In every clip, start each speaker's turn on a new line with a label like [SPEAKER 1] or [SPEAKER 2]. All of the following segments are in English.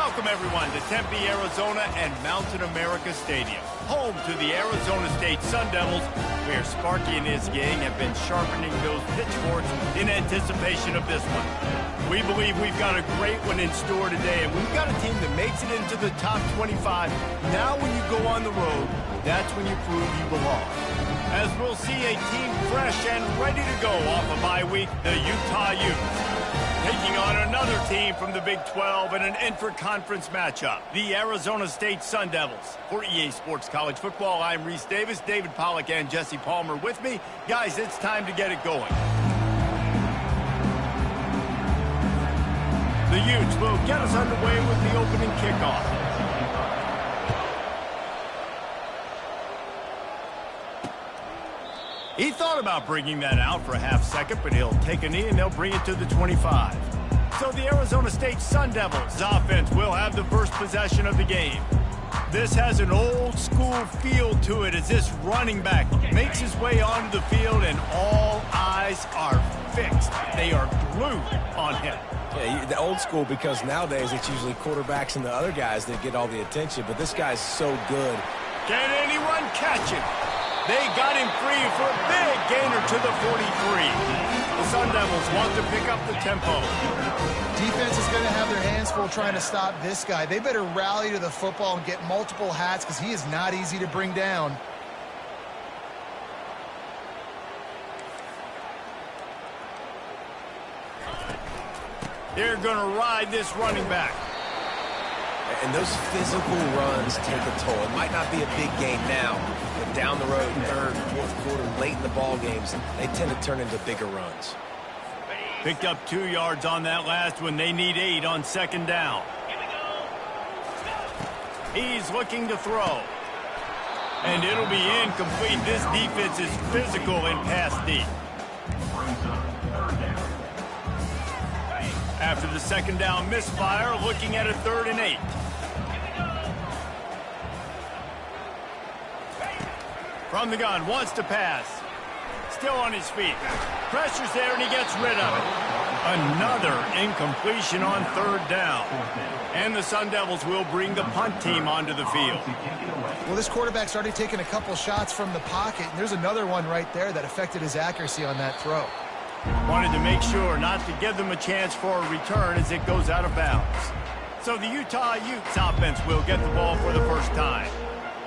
[SPEAKER 1] Welcome, everyone, to Tempe, Arizona and Mountain America Stadium, home to the Arizona State Sun Devils, where Sparky and his gang have been sharpening those pitchforks in anticipation of this one. We believe we've got a great one in store today, and we've got a team that makes it into the top 25. Now when you go on the road, that's when you prove you belong. As we'll see a team fresh and ready to go off a bye week, the Utah Utes, taking on another team from the Big 12 in an intra-conference matchup, the Arizona State Sun Devils. For EA Sports College Football, I'm Reese Davis, David Pollack, and Jesse Palmer with me. Guys, it's time to get it going. The Utes will get us underway with the opening kickoff. He thought about bringing that out for a half second, but he'll take a knee and they'll bring it to the 25. So the Arizona State Sun Devils offense will have the first possession of the game. This has an old school feel to it as this running back makes his way onto the field and all eyes are fixed. They are glued on him.
[SPEAKER 2] Yeah, the old school, because nowadays it's usually quarterbacks and the other guys that get all the attention, but this guy's so good.
[SPEAKER 1] Can anyone catch him? They got him free for a big gainer to the 43. The Sun Devils want to pick up the tempo.
[SPEAKER 3] Defense is going to have their hands full trying to stop this guy. They better rally to the football and get multiple hats because he is not easy to bring down.
[SPEAKER 1] They're going to ride this running back.
[SPEAKER 2] And those physical runs take a toll. It might not be a big gain now, but down the road, third, fourth quarter, late in the ball games, they tend to turn into bigger runs.
[SPEAKER 1] Picked up 2 yards on that last one. They need 8 on second down. He's looking to throw. And it'll be incomplete. This defense is physical and pass deep. After the second down misfire, looking at a 3rd and 8. From the gun, wants to pass. Still on his feet. Pressure's there and he gets rid of it. Another incompletion on 3rd down. And the Sun Devils will bring the punt team onto the field.
[SPEAKER 3] Well, this quarterback's already taken a couple shots from the pocket, and there's another one right there that affected his accuracy on that throw.
[SPEAKER 1] Wanted to make sure not to give them a chance for a return as it goes out of bounds. So the Utah Utes offense will get the ball for the first time.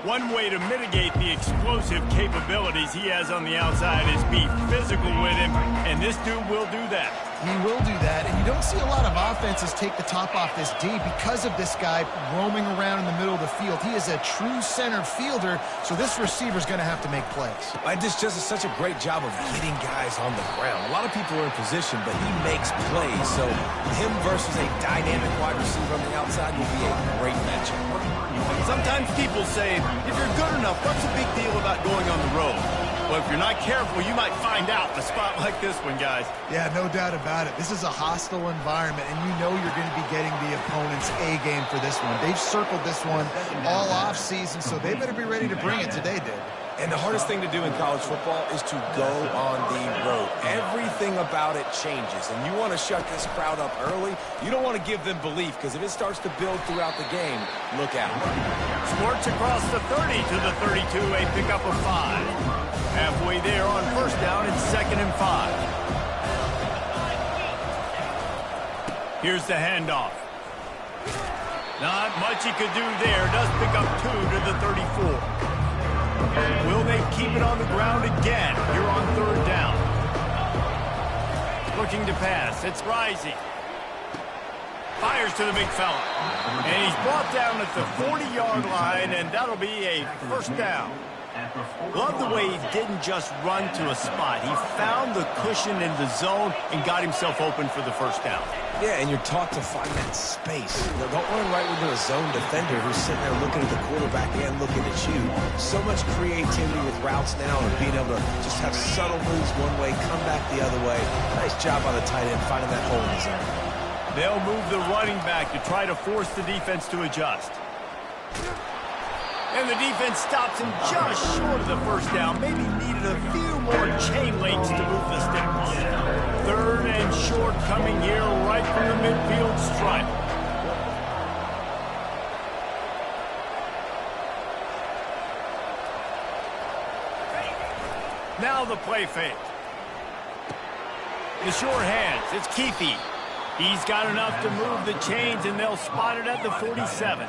[SPEAKER 1] One way to mitigate the explosive capabilities he has on the outside is be physical with him, and this dude will do that.
[SPEAKER 3] He will do that, and you don't see a lot of offenses take the top off this D because of this guy roaming around in the middle of the field. He is a true center fielder, so this receiver's going to have to make plays.
[SPEAKER 2] This just is such a great job of hitting guys on the ground. A lot of people are in position, but he makes plays, so him versus a dynamic wide receiver on the outside will be a great matchup.
[SPEAKER 1] Sometimes people say, if you're good enough, what's the big deal about going on the road? Well, if you're not careful, you might find out in a spot like this one, guys.
[SPEAKER 3] Yeah, no doubt about it. This is a hostile environment, and you know you're going to be getting the opponent's A-game for this one. They've circled this one all off-season, so they better be ready to bring it today, Dave.
[SPEAKER 2] And the hardest thing to do in college football is to go on the road. Everything about it changes, and you want to shut this crowd up early. You don't want to give them belief, because if it starts to build throughout the game, look out.
[SPEAKER 1] Squirts across the 30 to the 32, a pickup of 5. Halfway there on first down, it's 2nd and 5. Here's the handoff. Not much he could do there. Does pick up 2 to the 34. Will they keep it on the ground again? Here on 3rd down. Looking to pass. It's Rising. Fires to the big fella. And he's brought down at the 40-yard line, and that'll be a first down. Love the way he didn't just run to a spot. He found the cushion in the zone and got himself open for the first down.
[SPEAKER 2] Yeah, and you're taught to find that space. Don't run right into a zone defender who's sitting there looking at the quarterback and looking at you. So much creativity with routes now and being able to just have subtle moves one way, come back the other way. Nice job by the tight end finding that hole in the zone.
[SPEAKER 1] They'll move the running back to try to force the defense to adjust. And the defense stops him just short of the first down. Maybe needed a few more chain links to move the sticks. 3rd and short coming here right from the midfield stripe. Now the play fake. The short hands, it's Keefe. He's got enough to move the chains, and they'll spot it at the 47.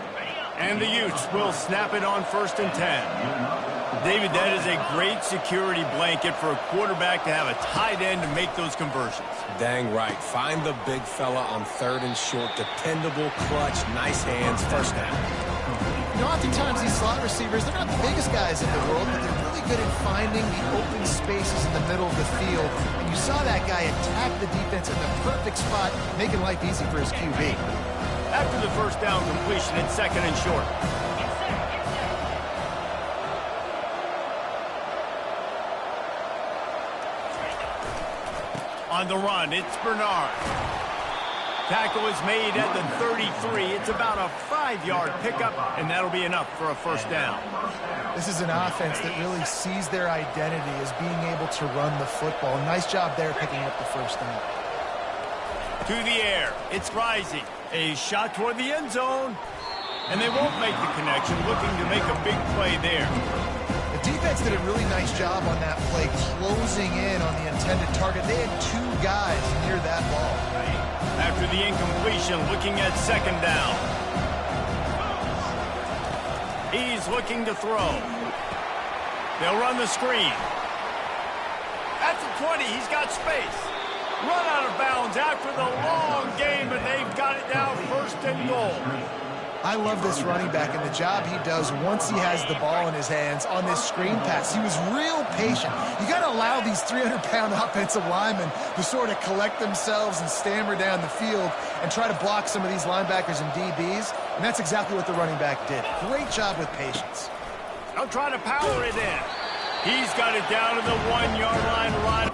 [SPEAKER 1] And the Utes will snap it on 1st and 10. David, that is a great security blanket for a quarterback to have a tight end to make those conversions.
[SPEAKER 2] Dang right. Find the big fella on 3rd and short. Dependable, clutch, nice hands, 1st down.
[SPEAKER 3] You know, oftentimes these slot receivers, they're not the biggest guys in the world, but they're really good at finding the open spaces in the middle of the field. And you saw that guy attack the defense in the perfect spot, making life easy for his QB.
[SPEAKER 1] After the 1st down completion, it's 2nd and short. On the run, it's Bernard. Tackle is made at the 33. It's about a 5-yard pickup, and that'll be enough for a 1st down.
[SPEAKER 3] This is an offense that really sees their identity as being able to run the football. Nice job there picking up the 1st down.
[SPEAKER 1] To the air, it's Rising. A shot toward the end zone, and they won't make the connection, looking to make a big play there.
[SPEAKER 3] The defense did a really nice job on that play, closing in on the intended target. They had 2 guys near that ball.
[SPEAKER 1] After the incompletion, looking at 2nd down. He's looking to throw. They'll run the screen. At the 20, he's got space. Run out of bounds after the long game, and they've got it now 1st and goal.
[SPEAKER 3] I love this running back and the job he does once he has the ball in his hands on this screen pass. He was real patient. You got to allow these 300-pound offensive linemen to sort of collect themselves and stammer down the field and try to block some of these linebackers and DBs, and that's exactly what the running back did. Great job with patience.
[SPEAKER 1] They'll try to power it in. He's got it down to the 1-yard line right.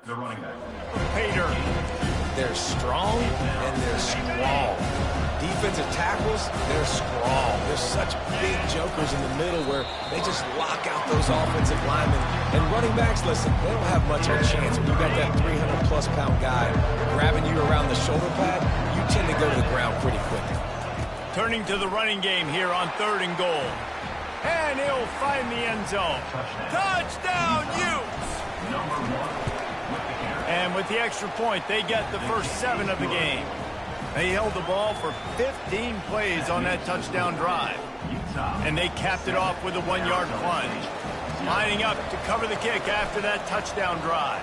[SPEAKER 4] The running back.
[SPEAKER 1] Pater.
[SPEAKER 2] They're strong and they're scrawl. Defensive tackles, they're scrawl. They're such big jokers in the middle where they just lock out those offensive linemen. And running backs, listen, they don't have much of a chance. When you got that 300-plus pound guy grabbing you around the shoulder pad, you tend to go to the ground pretty quickly.
[SPEAKER 1] Turning to the running game here on 3rd and goal. And he'll find the end zone. Touchdown, Utes! And with the extra point, they get the first 7 of the game. They held the ball for 15 plays on that touchdown drive. And they capped it off with a 1-yard plunge. Lining up to cover the kick after that touchdown drive.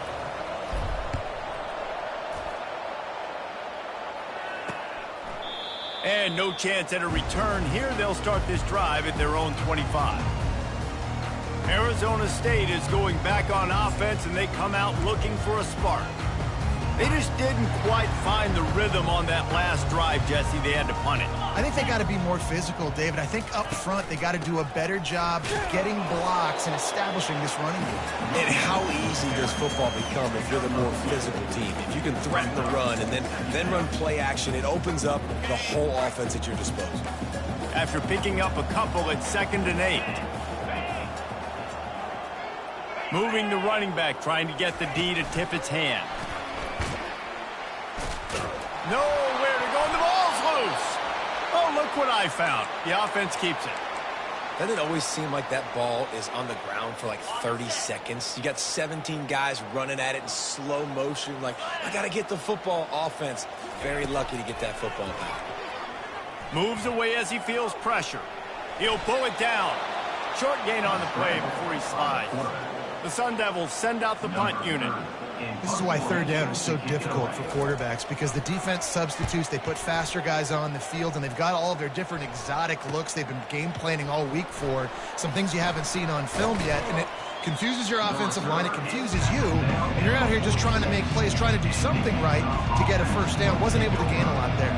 [SPEAKER 1] And no chance at a return here. They'll start this drive at their own 25. Arizona State is going back on offense, and they come out looking for a spark. They just didn't quite find the rhythm on that last drive, Jesse. They had to punt it.
[SPEAKER 3] I think they got to be more physical, David. I think up front they got to do a better job getting blocks and establishing this running game.
[SPEAKER 2] And how easy does football become if you're the more physical team? If you can threaten the run and then run play action, it opens up the whole offense at your disposal.
[SPEAKER 1] After picking up a couple at 2nd and 8. Moving the running back, trying to get the D to tip its hand. Nowhere to go, and the ball's loose. Oh, look what I found. The offense keeps it.
[SPEAKER 2] Doesn't it always seem like that ball is on the ground for like 30 seconds? You got 17 guys running at it in slow motion. Like, I got to get the football. Offense. Very lucky to get that football back.
[SPEAKER 1] Moves away as he feels pressure. He'll pull it down. Short gain on the play before he slides. The Sun Devils send out the punt unit.
[SPEAKER 3] This is why 3rd down is so difficult for quarterbacks, because the defense substitutes. They put faster guys on the field, and they've got all of their different exotic looks they've been game planning all week for, some things you haven't seen on film yet, and it confuses your offensive line. It confuses you, and you're out here just trying to make plays, trying to do something right to get a 1st down. Wasn't able to gain a lot there.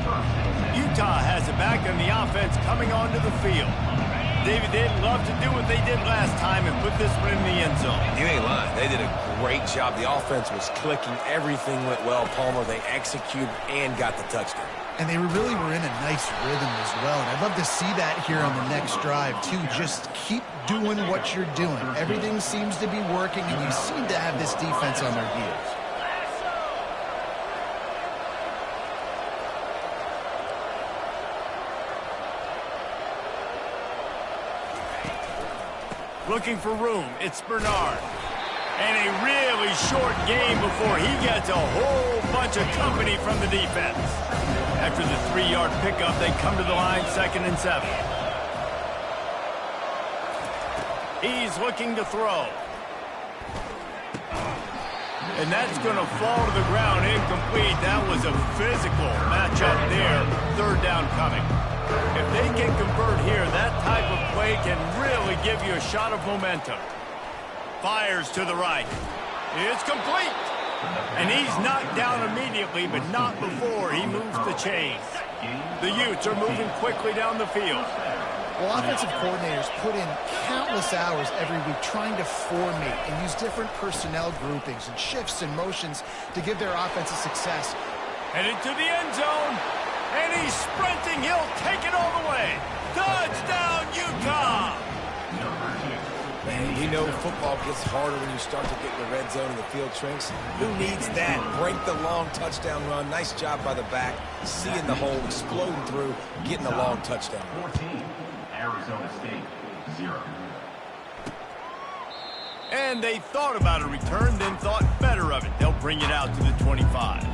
[SPEAKER 1] Utah has it back, and the offense coming onto the field. David, they'd love to do what they did last time and put this one in the end zone.
[SPEAKER 2] You ain't lying. They did a great job. The offense was clicking. Everything went well, Palmer. They executed and got the touchdown.
[SPEAKER 3] And they really were in a nice rhythm as well. And I'd love to see that here on the next drive, too. Just keep doing what you're doing. Everything seems to be working, and you seem to have this defense on their heels.
[SPEAKER 1] Looking for room, it's Bernard. And a really short game before he gets a whole bunch of company from the defense. After the 3-yard pickup, they come to the line 2nd and 7. He's looking to throw. And that's going to fall to the ground incomplete. That was a physical matchup there. 3rd down coming. If they can convert here, that type of play can really give you a shot of momentum. Fires to the right. It's complete. And he's knocked down immediately, but not before he moves the chains. The Utes are moving quickly down the field.
[SPEAKER 3] Well, offensive coordinators put in countless hours every week trying to formate and use different personnel groupings and shifts and motions to give their offense a success.
[SPEAKER 1] Headed to the end zone. And he's sprinting. He'll take it all the way. Touchdown, Utah!
[SPEAKER 2] Man, you know football gets harder when you start to get in the red zone and the field shrinks. Who needs that? Break the long touchdown run. Nice job by the back. Seeing the hole, exploding through, getting the long touchdown.
[SPEAKER 4] 14, Arizona State, 0.
[SPEAKER 1] And they thought about a return, then thought better of it. They'll bring it out to the 25.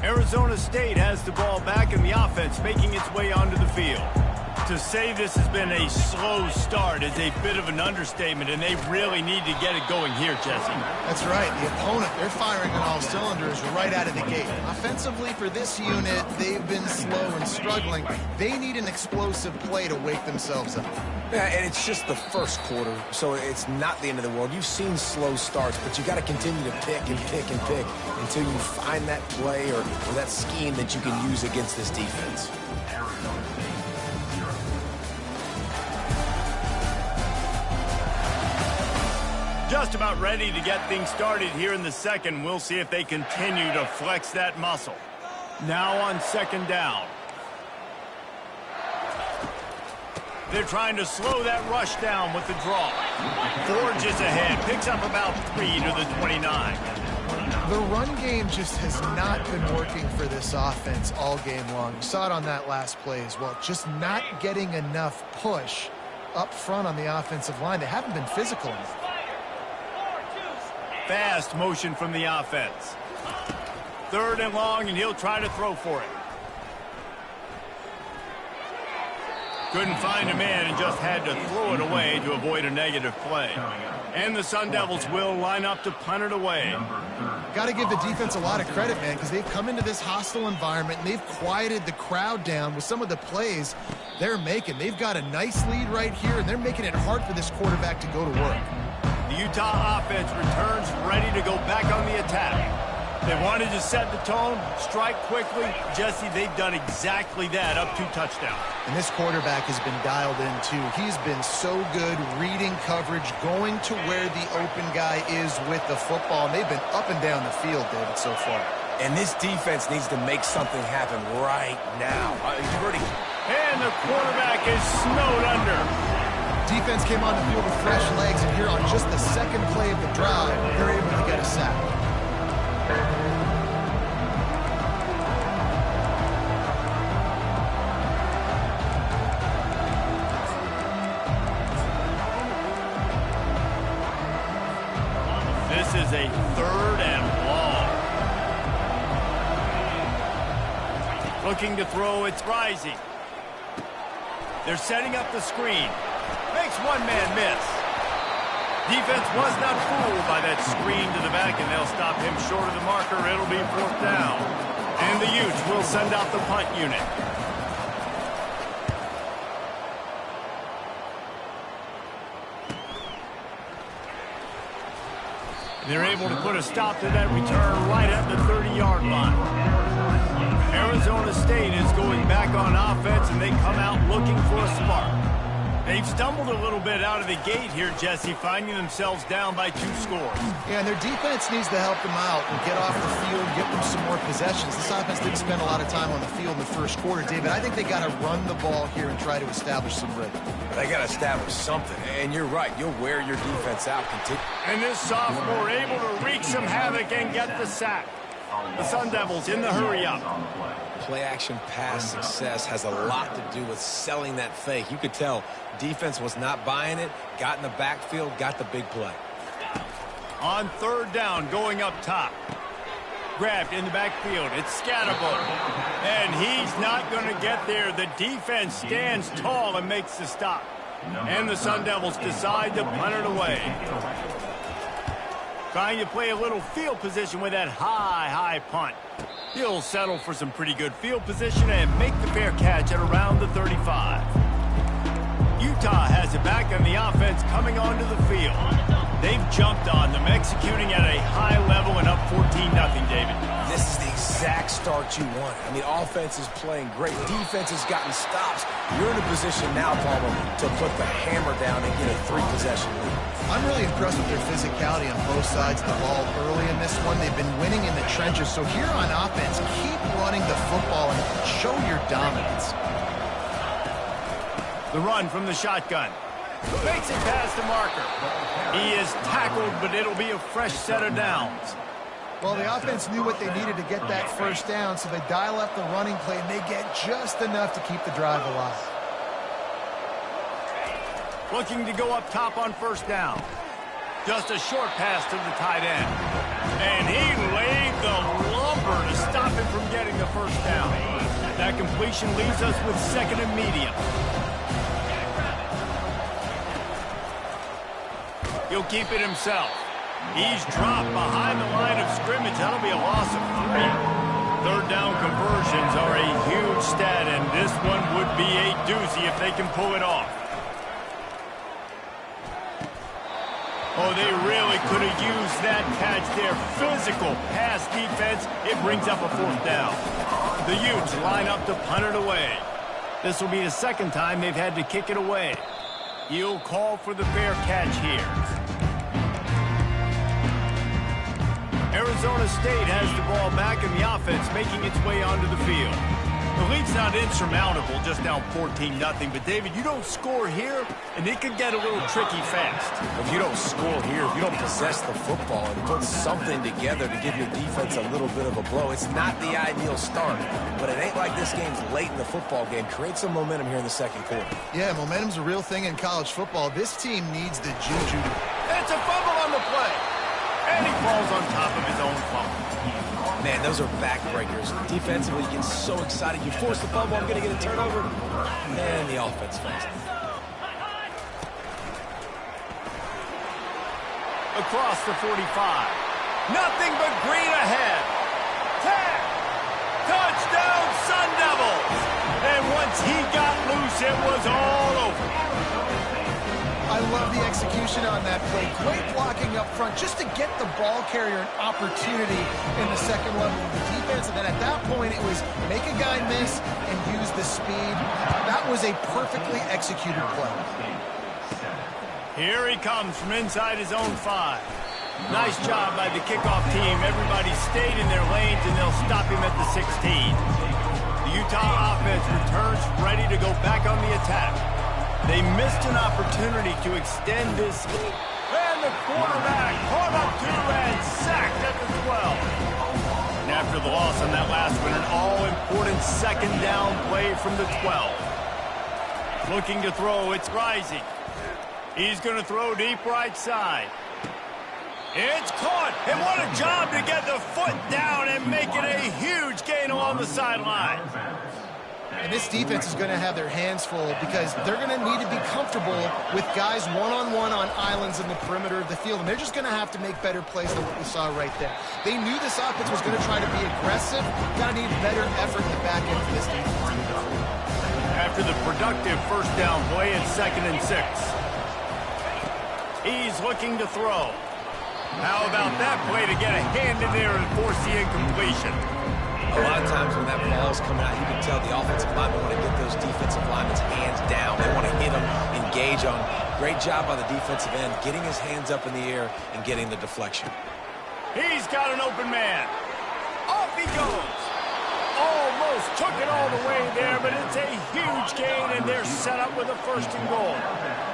[SPEAKER 1] Arizona State has the ball back and the offense making its way onto the field. To say this has been a slow start is a bit of an understatement, and they really need to get it going here, Jesse.
[SPEAKER 3] That's right. The opponent, they're firing on all cylinders right out of the gate. Offensively, for this unit, they've been slow and struggling. They need an explosive play to wake themselves up.
[SPEAKER 2] Yeah, and it's just the first quarter, so it's not the end of the world. You've seen slow starts, but you got to continue to pick and pick and pick until you find that play or that scheme that you can use against this defense.
[SPEAKER 4] Arizona State, 0.
[SPEAKER 1] Just about ready to get things started here in the second. We'll see if they continue to flex that muscle. Now on 2nd down. They're trying to slow that rush down with the draw. Forges ahead, picks up about 3 to the 29.
[SPEAKER 3] The run game just has not been working for this offense all game long. You saw it on that last play as well. Just not getting enough push up front on the offensive line. They haven't been physical enough.
[SPEAKER 1] Fast motion from the offense. 3rd and long, and he'll try to throw for it. Couldn't find a man and just had to throw it away to avoid a negative play. And the Sun Devils will line up to punt it away.
[SPEAKER 3] Got to give the defense a lot of credit, man, because they've come into this hostile environment and they've quieted the crowd down with some of the plays they're making. They've got a nice lead right here, and they're making it hard for this quarterback to go to work.
[SPEAKER 1] The Utah offense returns ready to go back on the attack. They wanted to set the tone, strike quickly. Jesse, they've done exactly that, up 2 touchdowns.
[SPEAKER 3] And this quarterback has been dialed in, too. He's been so good reading coverage, going to where the open guy is with the football. And they've been up and down the field, David, so far.
[SPEAKER 2] And this defense needs to make something happen right now.
[SPEAKER 1] And the quarterback is snowed under.
[SPEAKER 3] Defense came on the field with fresh legs, and here on just the 2nd play of the drive, they're able to get a sack.
[SPEAKER 1] This is a 3rd and long. Looking to throw, it's Rising. They're setting up the screen. Makes one man miss. Defense was not fooled by that screen to the back, and they'll stop him short of the marker. It'll be 4th down. And the Utes will send out the punt unit. They're able to put a stop to that return right at the 30-yard line. Arizona State is going back on offense, and they come out looking for a spark. They've stumbled a little bit out of the gate here, Jesse, finding themselves down by 2 scores.
[SPEAKER 3] Yeah, and their defense needs to help them out and get off the field, get them some more possessions. This offense didn't spend a lot of time on the field in the first quarter, David. I think they got to run the ball here and try to establish some rhythm.
[SPEAKER 2] They got to establish something, and you're right. You'll wear your defense out.
[SPEAKER 1] And this sophomore able to wreak some havoc and get the sack. The Sun Devils in the hurry-up.
[SPEAKER 2] Play-action pass success has a lot to do with selling that fake. You could tell defense was not buying it, got in the backfield, got the big play.
[SPEAKER 1] On 3rd down, going up top. Grabbed in the backfield. It's Scatterbo. And he's not going to get there. The defense stands tall and makes the stop. And the Sun Devils decide to punt it away. Trying to play a little field position with that high punt. He'll settle for some pretty good field position and make the fair catch at around the 35. Utah has it back on the offense coming onto the field. They've jumped on them, executing at a high level and up 14-0, David.
[SPEAKER 2] This is the exact start you want. I mean, offense is playing great. Defense has gotten stops. You're in a position now, Palmer, to put the hammer down and get a 3-possession lead.
[SPEAKER 3] I'm really impressed with their physicality on both sides of the ball early in this one. They've been winning in the trenches. So here on offense, keep running the football and show your dominance.
[SPEAKER 1] The run from the shotgun. Makes it past the marker. He is tackled, but it'll be a fresh set of downs.
[SPEAKER 3] Well, the offense knew what they needed to get that first down, so they dial up the running play, and they get just enough to keep the drive alive.
[SPEAKER 1] Looking to go up top on 1st down. Just a short pass to the tight end. And he laid the lumber to stop him from getting the 1st down. That completion leaves us with 2nd and medium. He'll keep it himself. He's dropped behind the line of scrimmage. That'll be a loss of 3. 3rd down conversions are a huge stat, and this one would be a doozy if they can pull it off. Oh, they really could have used that catch there. Physical pass defense. It brings up a 4th down. The Utes line up to punt it away. This will be the 2nd time they've had to kick it away. He'll call for the fair catch here. Arizona State has the ball back in the offense, making its way onto the field. The lead's not insurmountable, just down 14-0. But, David, you don't score here, and it could get a little tricky fast.
[SPEAKER 2] If you don't score here, if you don't possess the football and put something together to give your defense a little bit of a blow, it's not the ideal start. But it ain't like this game's late in the football game. Create some momentum here in the 2nd quarter.
[SPEAKER 3] Yeah, momentum's a real thing in college football. This team needs the juju.
[SPEAKER 1] It's a fumble on the play. And he falls on top of his own fumble.
[SPEAKER 2] Man, those are backbreakers. Defensively, you get so excited. You force the fumble, I'm going to get a turnover. And the offense falls.
[SPEAKER 1] Across the 45. Nothing but green ahead. Tag! Touchdown, Sun Devils! And once he got loose, it was all over.
[SPEAKER 3] I love the execution on that play. Great blocking up front just to get the ball carrier an opportunity in the 2nd level of the defense. And then at that point, it was make a guy miss and use the speed. That was a perfectly executed play.
[SPEAKER 1] Here he comes from inside his own 5. Nice job by the kickoff team. Everybody stayed in their lanes, and they'll stop him at the 16. The Utah offense returns ready to go back on the attack. They missed an opportunity to extend this lead. And the quarterback caught up to and sacked at the 12. And after the loss on that last one, an all-important 2nd down play from the 12. Looking to throw, it's Rising. He's going to throw deep right side. It's caught, and what a job to get the foot down and make it a huge gain along the sideline.
[SPEAKER 3] And this defense is going to have their hands full because they're going to need to be comfortable with guys one-on-one on islands in the perimeter of the field. And they're just going to have to make better plays than what we saw right there. They knew this offense was going to try to be aggressive. Got to need better effort in the back end for this defense.
[SPEAKER 1] After the productive 1st down play, it's 2nd and 6. He's looking to throw. How about that play to get a hand in there and force the incompletion?
[SPEAKER 2] A lot of times when that ball's coming out, you can tell the offensive linemen want to get those defensive linemen's hands down. They want to hit them, engage on. Great job by the defensive end, getting his hands up in the air and getting the deflection.
[SPEAKER 1] He's got an open man. Off he goes. Almost took it all the way there, but it's a huge gain, and they're set up with a 1st and goal.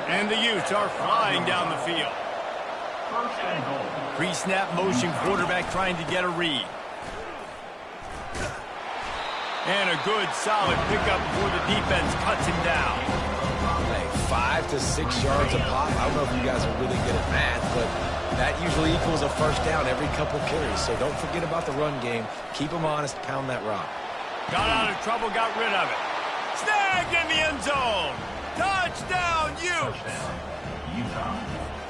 [SPEAKER 1] And the Utes are flying down the field. Pre-snap motion, quarterback trying to get a read. And a good, solid pickup before the defense cuts him down.
[SPEAKER 2] Hey, 5 to 6 yards a pop. I don't know if you guys are really good at math, but that usually equals a 1st down every couple carries. So don't forget about the run game. Keep them honest, pound that rock.
[SPEAKER 1] Got out of trouble, got rid of it. Snagged in the end zone. Touchdown, Utes!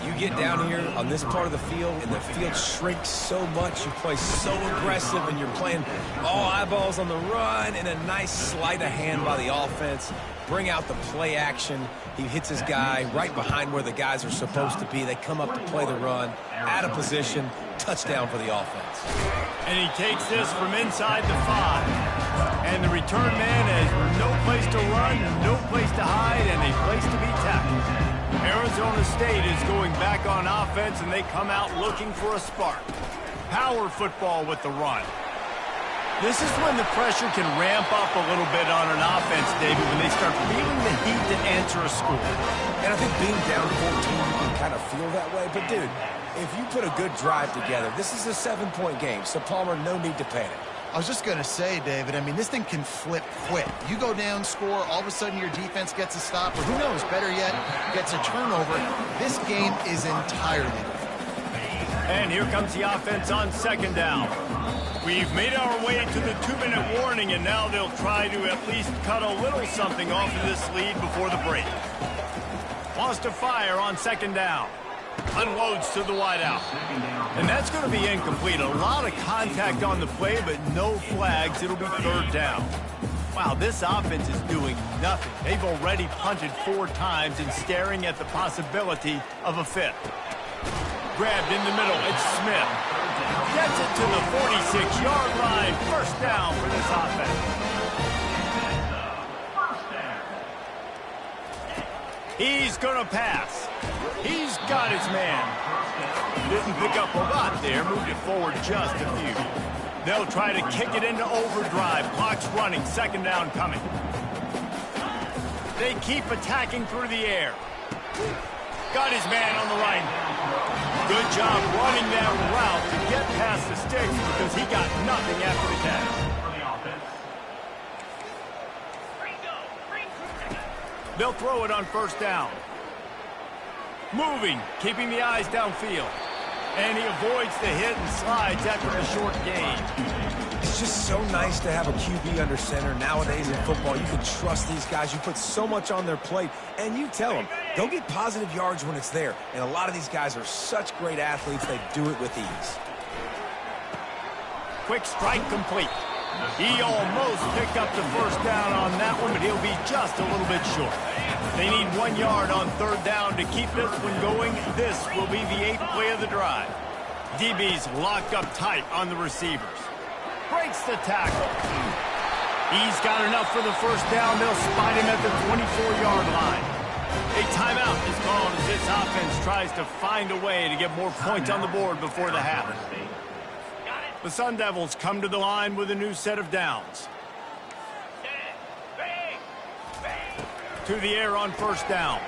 [SPEAKER 2] You get down here on this part of the field, and the field shrinks so much. You play so aggressive, and you're playing all eyeballs on the run, and a nice sleight of hand by the offense. Bring out the play action. He hits his guy right behind where the guys are supposed to be. They come up to play the run, out of position, touchdown for the offense.
[SPEAKER 1] And he takes this from inside the 5. And the return man has no place to run, no place to hide, and a place to be tackled. Arizona State is going back on offense, and they come out looking for a spark. Power football with the run. This is when the pressure can ramp up a little bit on an offense, David, when they start feeling the heat to answer a score.
[SPEAKER 2] And I think being down 14, you can kind of feel that way. But, dude, if you put a good drive together, this is a 7-point game, so, Palmer, no need to panic.
[SPEAKER 3] I was just going to say, David, I mean, this thing can flip quick. You go down, score, all of a sudden your defense gets a stop, or who knows, better yet, gets a turnover. This game is entirely different.
[SPEAKER 1] And here comes the offense on 2nd down. We've made our way to the 2-minute warning, and now they'll try to at least cut a little something off of this lead before the break. Wants to fire on 2nd down. Unloads to the wideout. And that's going to be incomplete. A lot of contact on the play, but no flags. It'll be 3rd down. Wow, this offense is doing nothing. They've already punted 4 times and staring at the possibility of a 5th. Grabbed in the middle. It's Smith. Gets it to the 46-yard line. 1st down for this offense. He's going to pass. He's got his man. Didn't pick up a lot there. Moved it forward just a few. They'll try to kick it into overdrive. Clock's running. 2nd down coming. They keep attacking through the air. Got his man on the right. Good job running that route to get past the sticks because he got nothing after the catch. They'll throw it on 1st down. Moving, keeping the eyes downfield. And he avoids the hit and slides after the short gain.
[SPEAKER 2] It's just so nice to have a QB under center. Nowadays in football, you can trust these guys. You put so much on their plate, and you tell them, go get positive yards when it's there. And a lot of these guys are such great athletes, they do it with ease.
[SPEAKER 1] Quick strike complete. He almost picked up the 1st down on that one, but he'll be just a little bit short. They need 1 yard on 3rd down to keep this one going. This will be the 8th play of the drive. DB's locked up tight on the receivers. Breaks the tackle. He's got enough for the 1st down. They'll spot him at the 24-yard line. A timeout is called as this offense tries to find a way to get more points on the board before the half. The Sun Devils come to the line with a new set of downs. To the air on 1st down.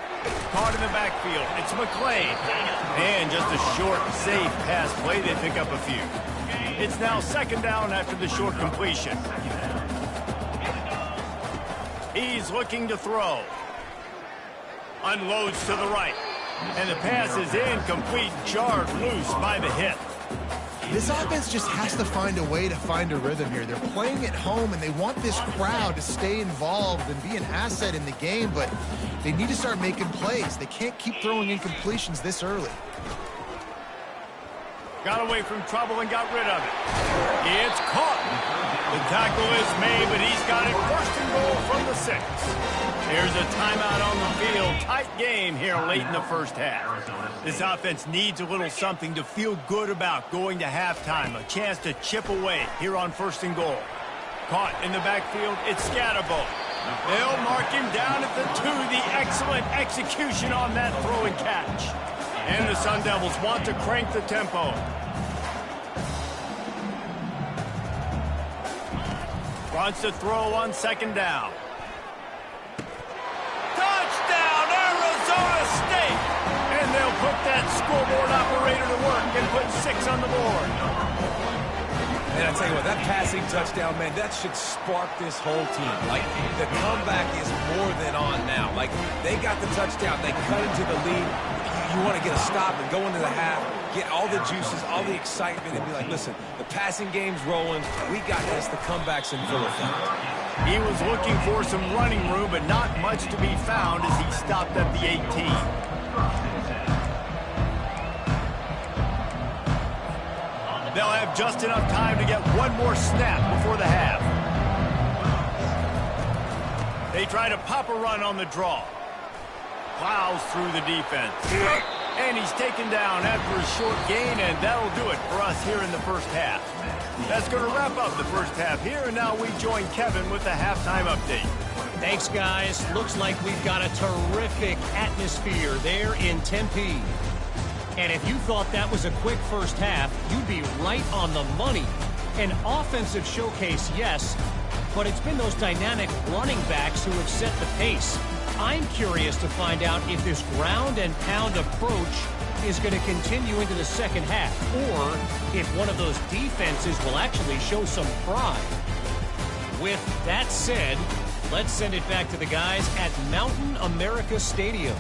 [SPEAKER 1] Caught in the backfield. It's McClain. And just a short, safe pass play. They pick up a few. It's now 2nd down after the short completion. He's looking to throw. Unloads to the right. And the pass is incomplete. Jarred loose by the hit.
[SPEAKER 3] This offense just has to find a way to find a rhythm here. They're playing at home, and they want this crowd to stay involved and be an asset in the game, but they need to start making plays. They can't keep throwing incompletions this early.
[SPEAKER 1] Got away from trouble and got rid of it. It's caught. The tackle is made, but he's got it 1st and goal from the 6. Here's a timeout on the field. Tight game here late in the 1st half. This offense needs a little something to feel good about going to halftime. A chance to chip away here on 1st and goal. Caught in the backfield, it's Scatterbo. They'll mark him down at the 2. The excellent execution on that throw and catch. And the Sun Devils want to crank the tempo. Wants to throw on 2nd down. Touchdown, Arizona State! And they'll put that scoreboard operator to work and put 6 on the board.
[SPEAKER 2] And I tell you what, that passing touchdown, man, that should spark this whole team. Like, the comeback is more than on now. Like, they got the touchdown. They cut into the lead. You want to get a stop and go into the half, get all the juices, all the excitement, and be like, listen, the passing game's rolling. We got this. The comeback's in full effect.
[SPEAKER 1] He was looking for some running room, but not much to be found as he stopped at the 18. They'll have just enough time to get one more snap before the half. They try to pop a run on the draw. Plows through the defense. And he's taken down after a short gain, and that'll do it for us here in the first half. That's going to wrap up the first half here, and now we join Kevin with the halftime update.
[SPEAKER 5] Thanks, guys. Looks like we've got a terrific atmosphere there in Tempe. And if you thought that was a quick first half, you'd be right on the money. An offensive showcase, yes, but it's been those dynamic running backs who have set the pace. I'm curious to find out if this ground and pound approach is going to continue into the second half, or if one of those defenses will actually show some pride. With that said, let's send it back to the guys at Mountain America Stadium.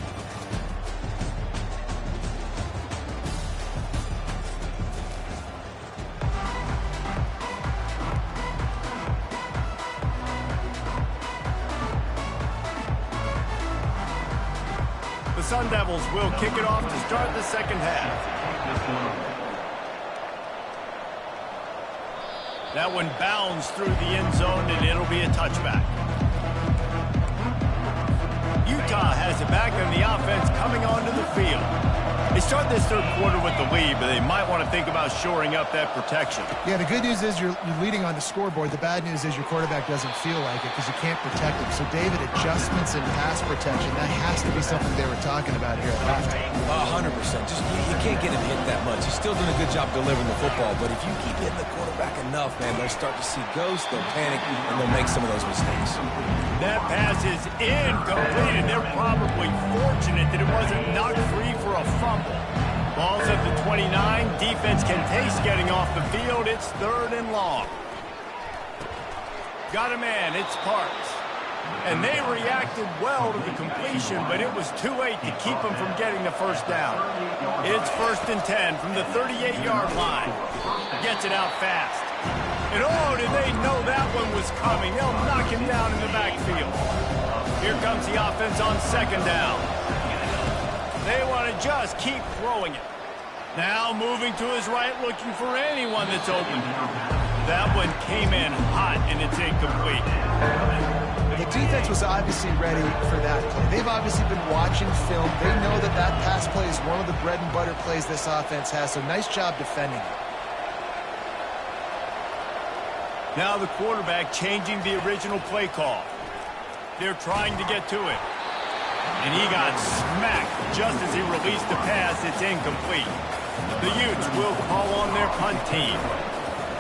[SPEAKER 1] The Sun Devils will kick it off to start the second half. That one bounds through the end zone, and it'll be a touchback. Utah has it back on the offense coming onto the field. They start this third quarter with the lead, but they might want to think about shoring up that protection.
[SPEAKER 3] Yeah, the good news is you're leading on the scoreboard. The bad news is your quarterback doesn't feel like it because you can't protect him. So, David, adjustments in pass protection, that has to be something they were talking about here at halftime.
[SPEAKER 2] 100%. Just you can't get him hit that much. He's still doing a good job delivering the football, but if you keep hitting the quarterback enough, man, they'll start to see ghosts, they'll panic, and they'll make some of those mistakes.
[SPEAKER 1] That pass is incomplete, and they're probably fortunate that it wasn't knocked free for a fumble. Ball's at the 29. Defense can taste getting off the field. It's 3rd and long. Got a man. It's Parks. And they reacted well to the completion, but it was too late to keep them from getting the first down. It's 1st and 10 from the 38-yard line. Gets it out fast. And oh, did they know that one was coming. They'll knock him down in the backfield. Here comes the offense on 2nd down. They want to just keep throwing it. Now moving to his right, looking for anyone that's open. That one came in hot, and it's incomplete.
[SPEAKER 3] The defense was obviously ready for that play. They've obviously been watching film. They know that that pass play is one of the bread and butter plays this offense has, so nice job defending it.
[SPEAKER 1] Now the quarterback changing the original play call. They're trying to get to it. And he got smacked just as he released the pass. It's incomplete. The Utes will call on their punt team.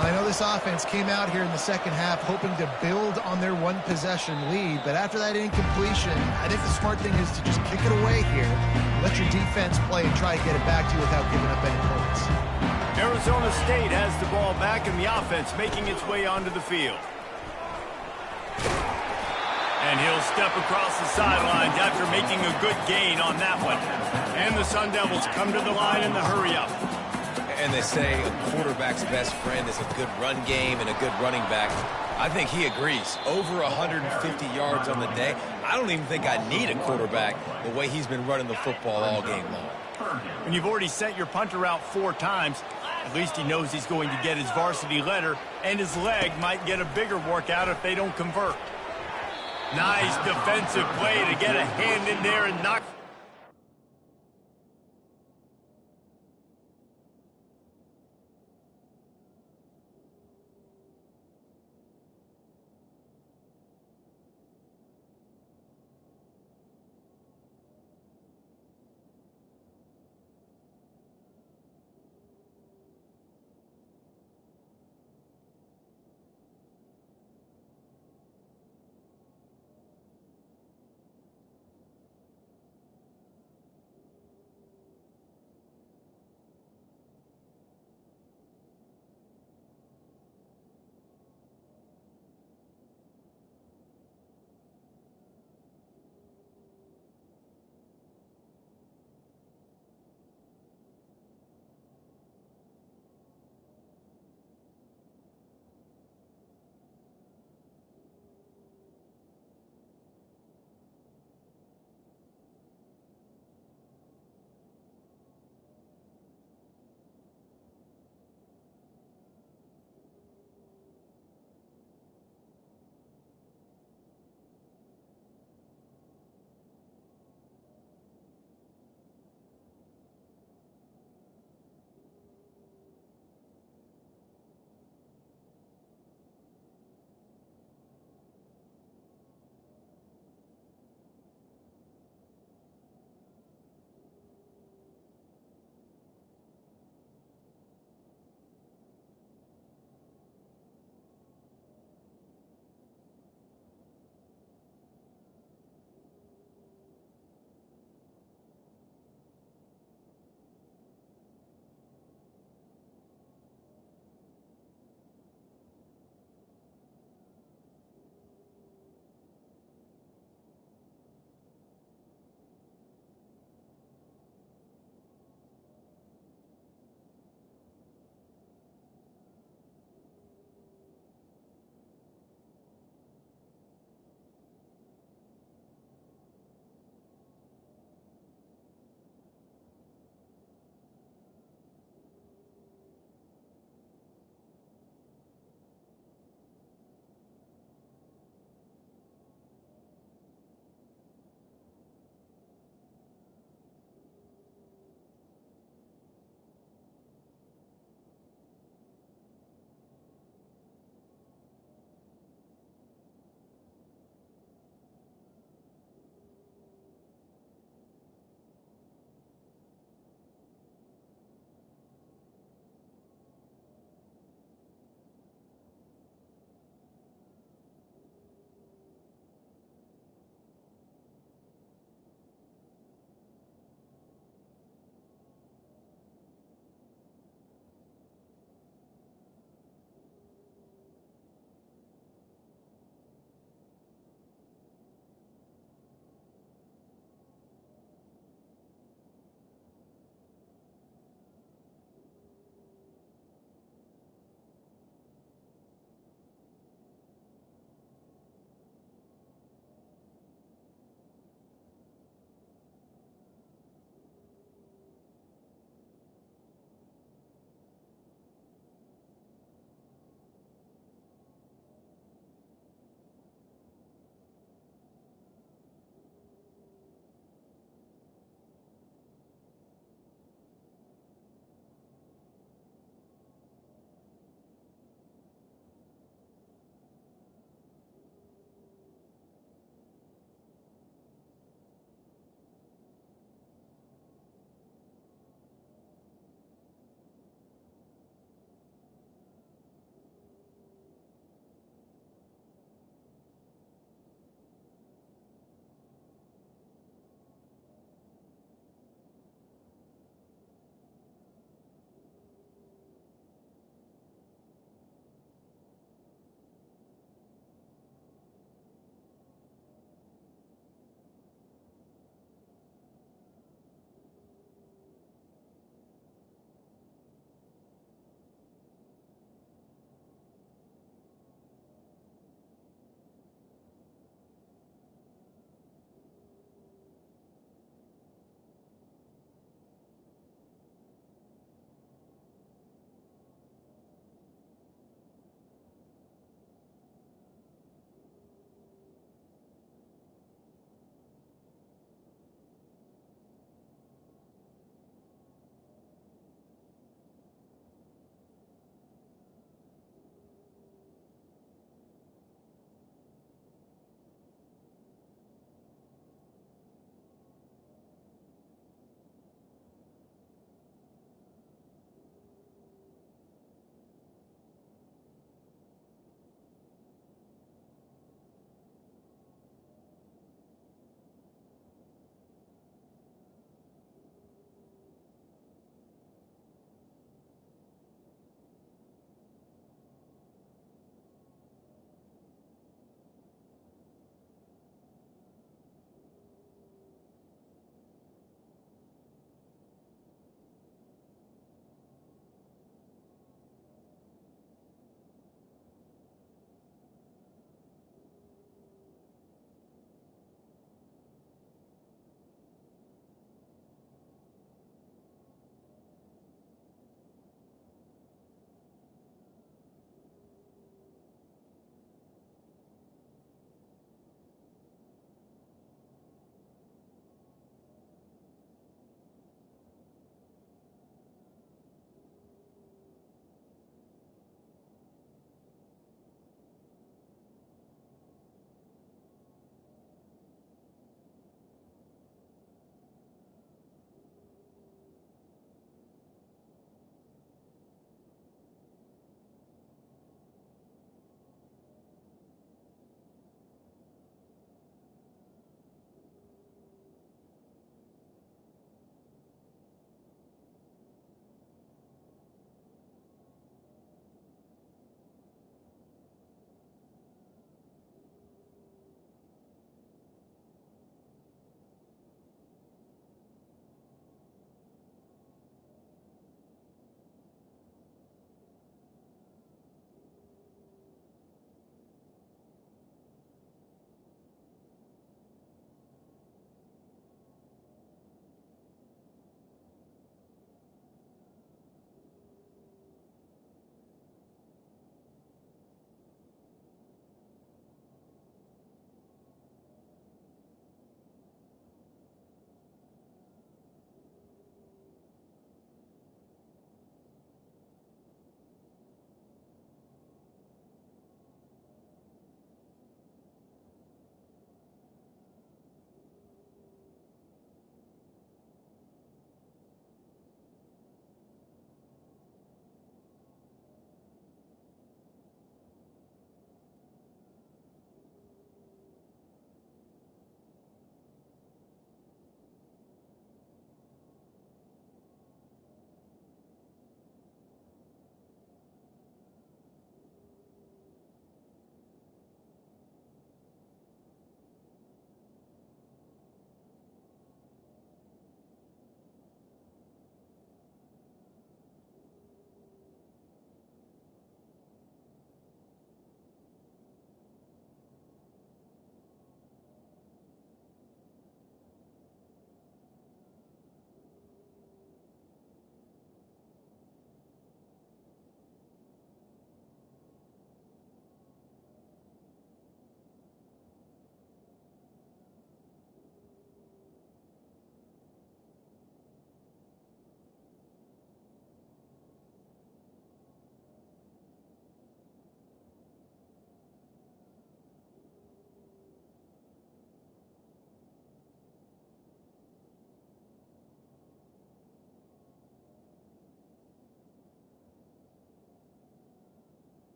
[SPEAKER 3] I know this offense came out here in the second half hoping to build on their one-possession lead, but after that incompletion, I think the smart thing is to just kick it away here, let your defense play and try to get it back to you without giving up any points.
[SPEAKER 1] Arizona State has the ball back and the offense making its way onto the field. And he'll step across the sidelines after making a good gain on that one. And the Sun Devils come to the line in the hurry-up.
[SPEAKER 2] And they say a quarterback's best friend is a good run game and a good running back. I think he agrees. Over 150 yards on the day. I don't even think I need a quarterback the way he's been running the football all game long.
[SPEAKER 1] And you've already sent your punter out 4 times. At least he knows he's going to get his varsity letter, and his leg might get a bigger workout if they don't convert. Nice defensive play to get a hand in there and knock.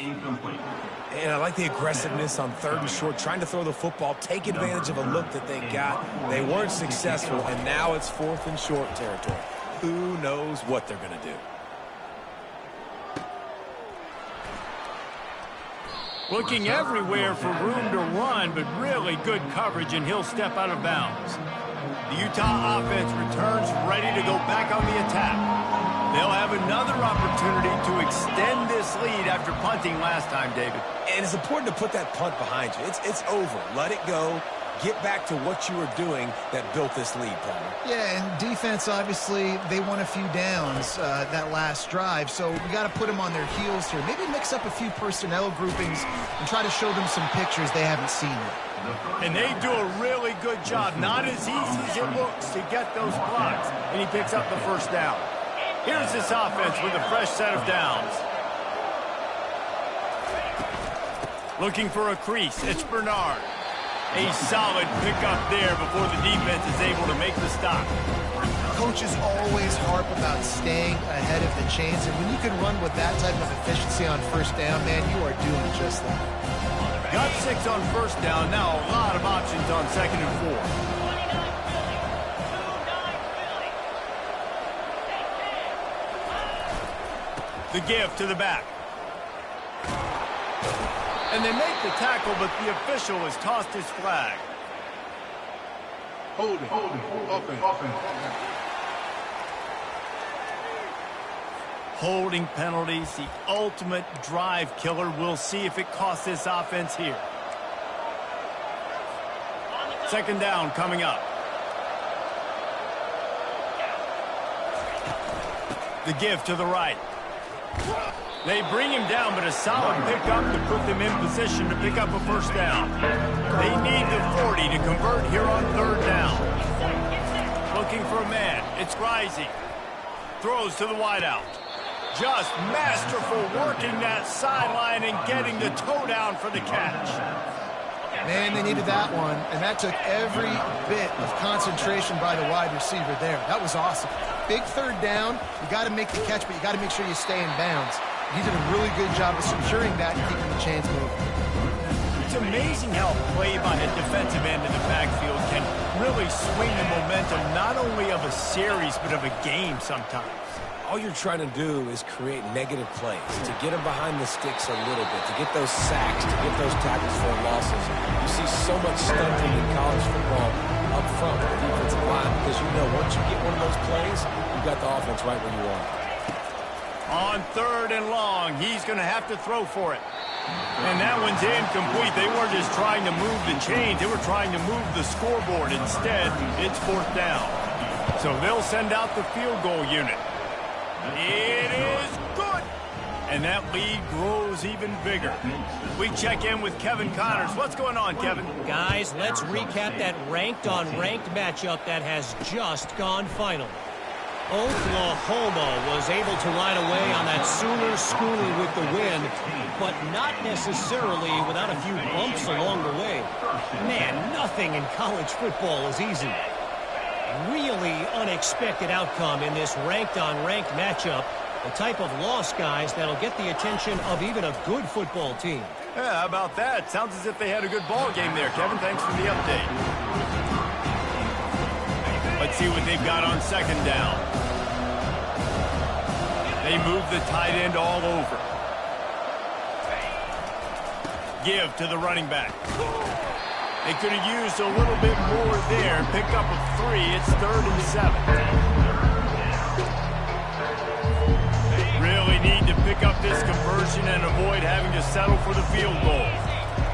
[SPEAKER 4] Incomplete.
[SPEAKER 2] And I like the aggressiveness on 3rd and short, trying to throw the football, take advantage of a look that they got. They weren't successful, and now it's 4th and short territory. Who knows what they're going to do?
[SPEAKER 1] Looking everywhere for room to run, but really good coverage, and he'll step out of bounds. The Utah offense returns ready to go back on the attack. They'll have another opportunity to extend this lead after punting last time, David.
[SPEAKER 2] And it's important to put that punt behind you. It's over. Let it go. Get back to what you were doing that built this lead, Palmer.
[SPEAKER 3] Yeah, and defense, obviously, they won a few downs that last drive, so we got to put them on their heels here. Maybe mix up a few personnel groupings and try to show them some pictures they haven't seen yet.
[SPEAKER 1] And they do a really good job. Not as easy as it looks to get those blocks, and he picks up the first down. Here's this offense with a fresh set of downs. Looking for a crease. It's Bernard. A solid pickup there before the defense is able to make the stop.
[SPEAKER 3] Coaches always harp about staying ahead of the chains, and when you can run with that type of efficiency on first down, man, you are doing just that.
[SPEAKER 1] Got 6 on first down. Now a lot of options on 2nd and 4. The give to the back. And they make the tackle, but the official has tossed his flag.
[SPEAKER 6] Holding. Offense.
[SPEAKER 1] Holding penalties, the ultimate drive killer. We'll see if it costs this offense here. 2nd down coming up. The give to the right. They bring him down, but a solid pickup to put them in position to pick up a first down. They need the 40 to convert here on 3rd down. Looking for a man. It's Rising. Throws to the wideout. Just masterful working that sideline and getting the toe down for the catch.
[SPEAKER 3] Man, they needed that one, and that took every bit of concentration by the wide receiver there. That was awesome. Big 3rd down. You got to make the catch, but you got to make sure you stay in bounds. He did a really good job of securing that and keeping the chains moving.
[SPEAKER 1] It's amazing how play by a defensive end in the backfield can really swing the momentum not only of a series but of a game sometimes.
[SPEAKER 2] All you're trying to do is create negative plays, to get them behind the sticks a little bit, to get those sacks, to get those tackles for losses. You see so much stunting in college football up front with the defensive line because you know once you get one of those plays, you've got the offense right where you want it.
[SPEAKER 1] On 3rd and long, he's going to have to throw for it. And that one's incomplete. They weren't just trying to move the chains. They were trying to move the scoreboard. Instead, it's 4th down. So they'll send out the field goal unit. It is good. And that lead grows even bigger. We check in with Kevin Connors. What's going on, Kevin?
[SPEAKER 5] Guys, let's recap that ranked-on-ranked matchup that has just gone final. Oklahoma was able to ride away on that Sooner schooner with the win, but not necessarily without a few bumps along the way. Man, nothing in college football is easy. Really unexpected outcome in this ranked-on-ranked matchup. The type of loss, guys, that'll get the attention of even a good football team.
[SPEAKER 1] Yeah, how about that? Sounds as if they had a good ball game there, Kevin. Thanks for the update. Let's see what they've got on 2nd down. They move the tight end all over. Give to the running back. They could have used a little bit more there. Pick up a 3. It's 3rd and 7. Really need to pick up this conversion and avoid having to settle for the field goal.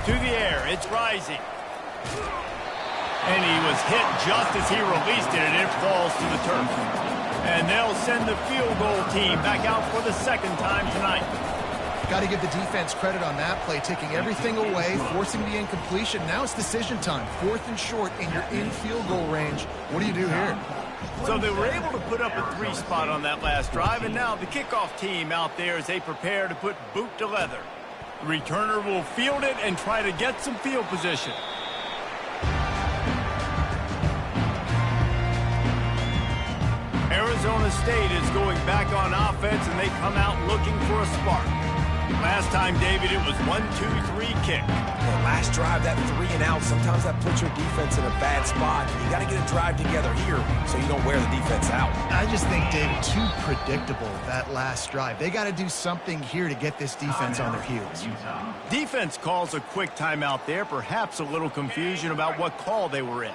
[SPEAKER 1] To the air. It's Rising. And he was hit just as he released it, and it falls to the turf. And they'll send the field goal team back out for the 2nd time tonight.
[SPEAKER 3] Got to give the defense credit on that play, taking everything away, forcing the incompletion. Now it's decision time. 4th and short, and you're in field goal range. What do you do here?
[SPEAKER 1] So they were able to put up a 3 spot on that last drive, and now the kickoff team out there as they prepare to put boot to leather. The returner will field it and try to get some field position. Arizona State is going back on offense, and they come out looking for a spark. Last time, David, it was 1-2-3 kick.
[SPEAKER 2] The last drive, that 3 and out, sometimes that puts your defense in a bad spot. You got to get a drive together here so you don't wear the defense out.
[SPEAKER 3] I just think, David, too predictable, that last drive. They got to do something here to get this defense on their heels.
[SPEAKER 1] Defense calls a quick timeout there, perhaps a little confusion about what call they were in.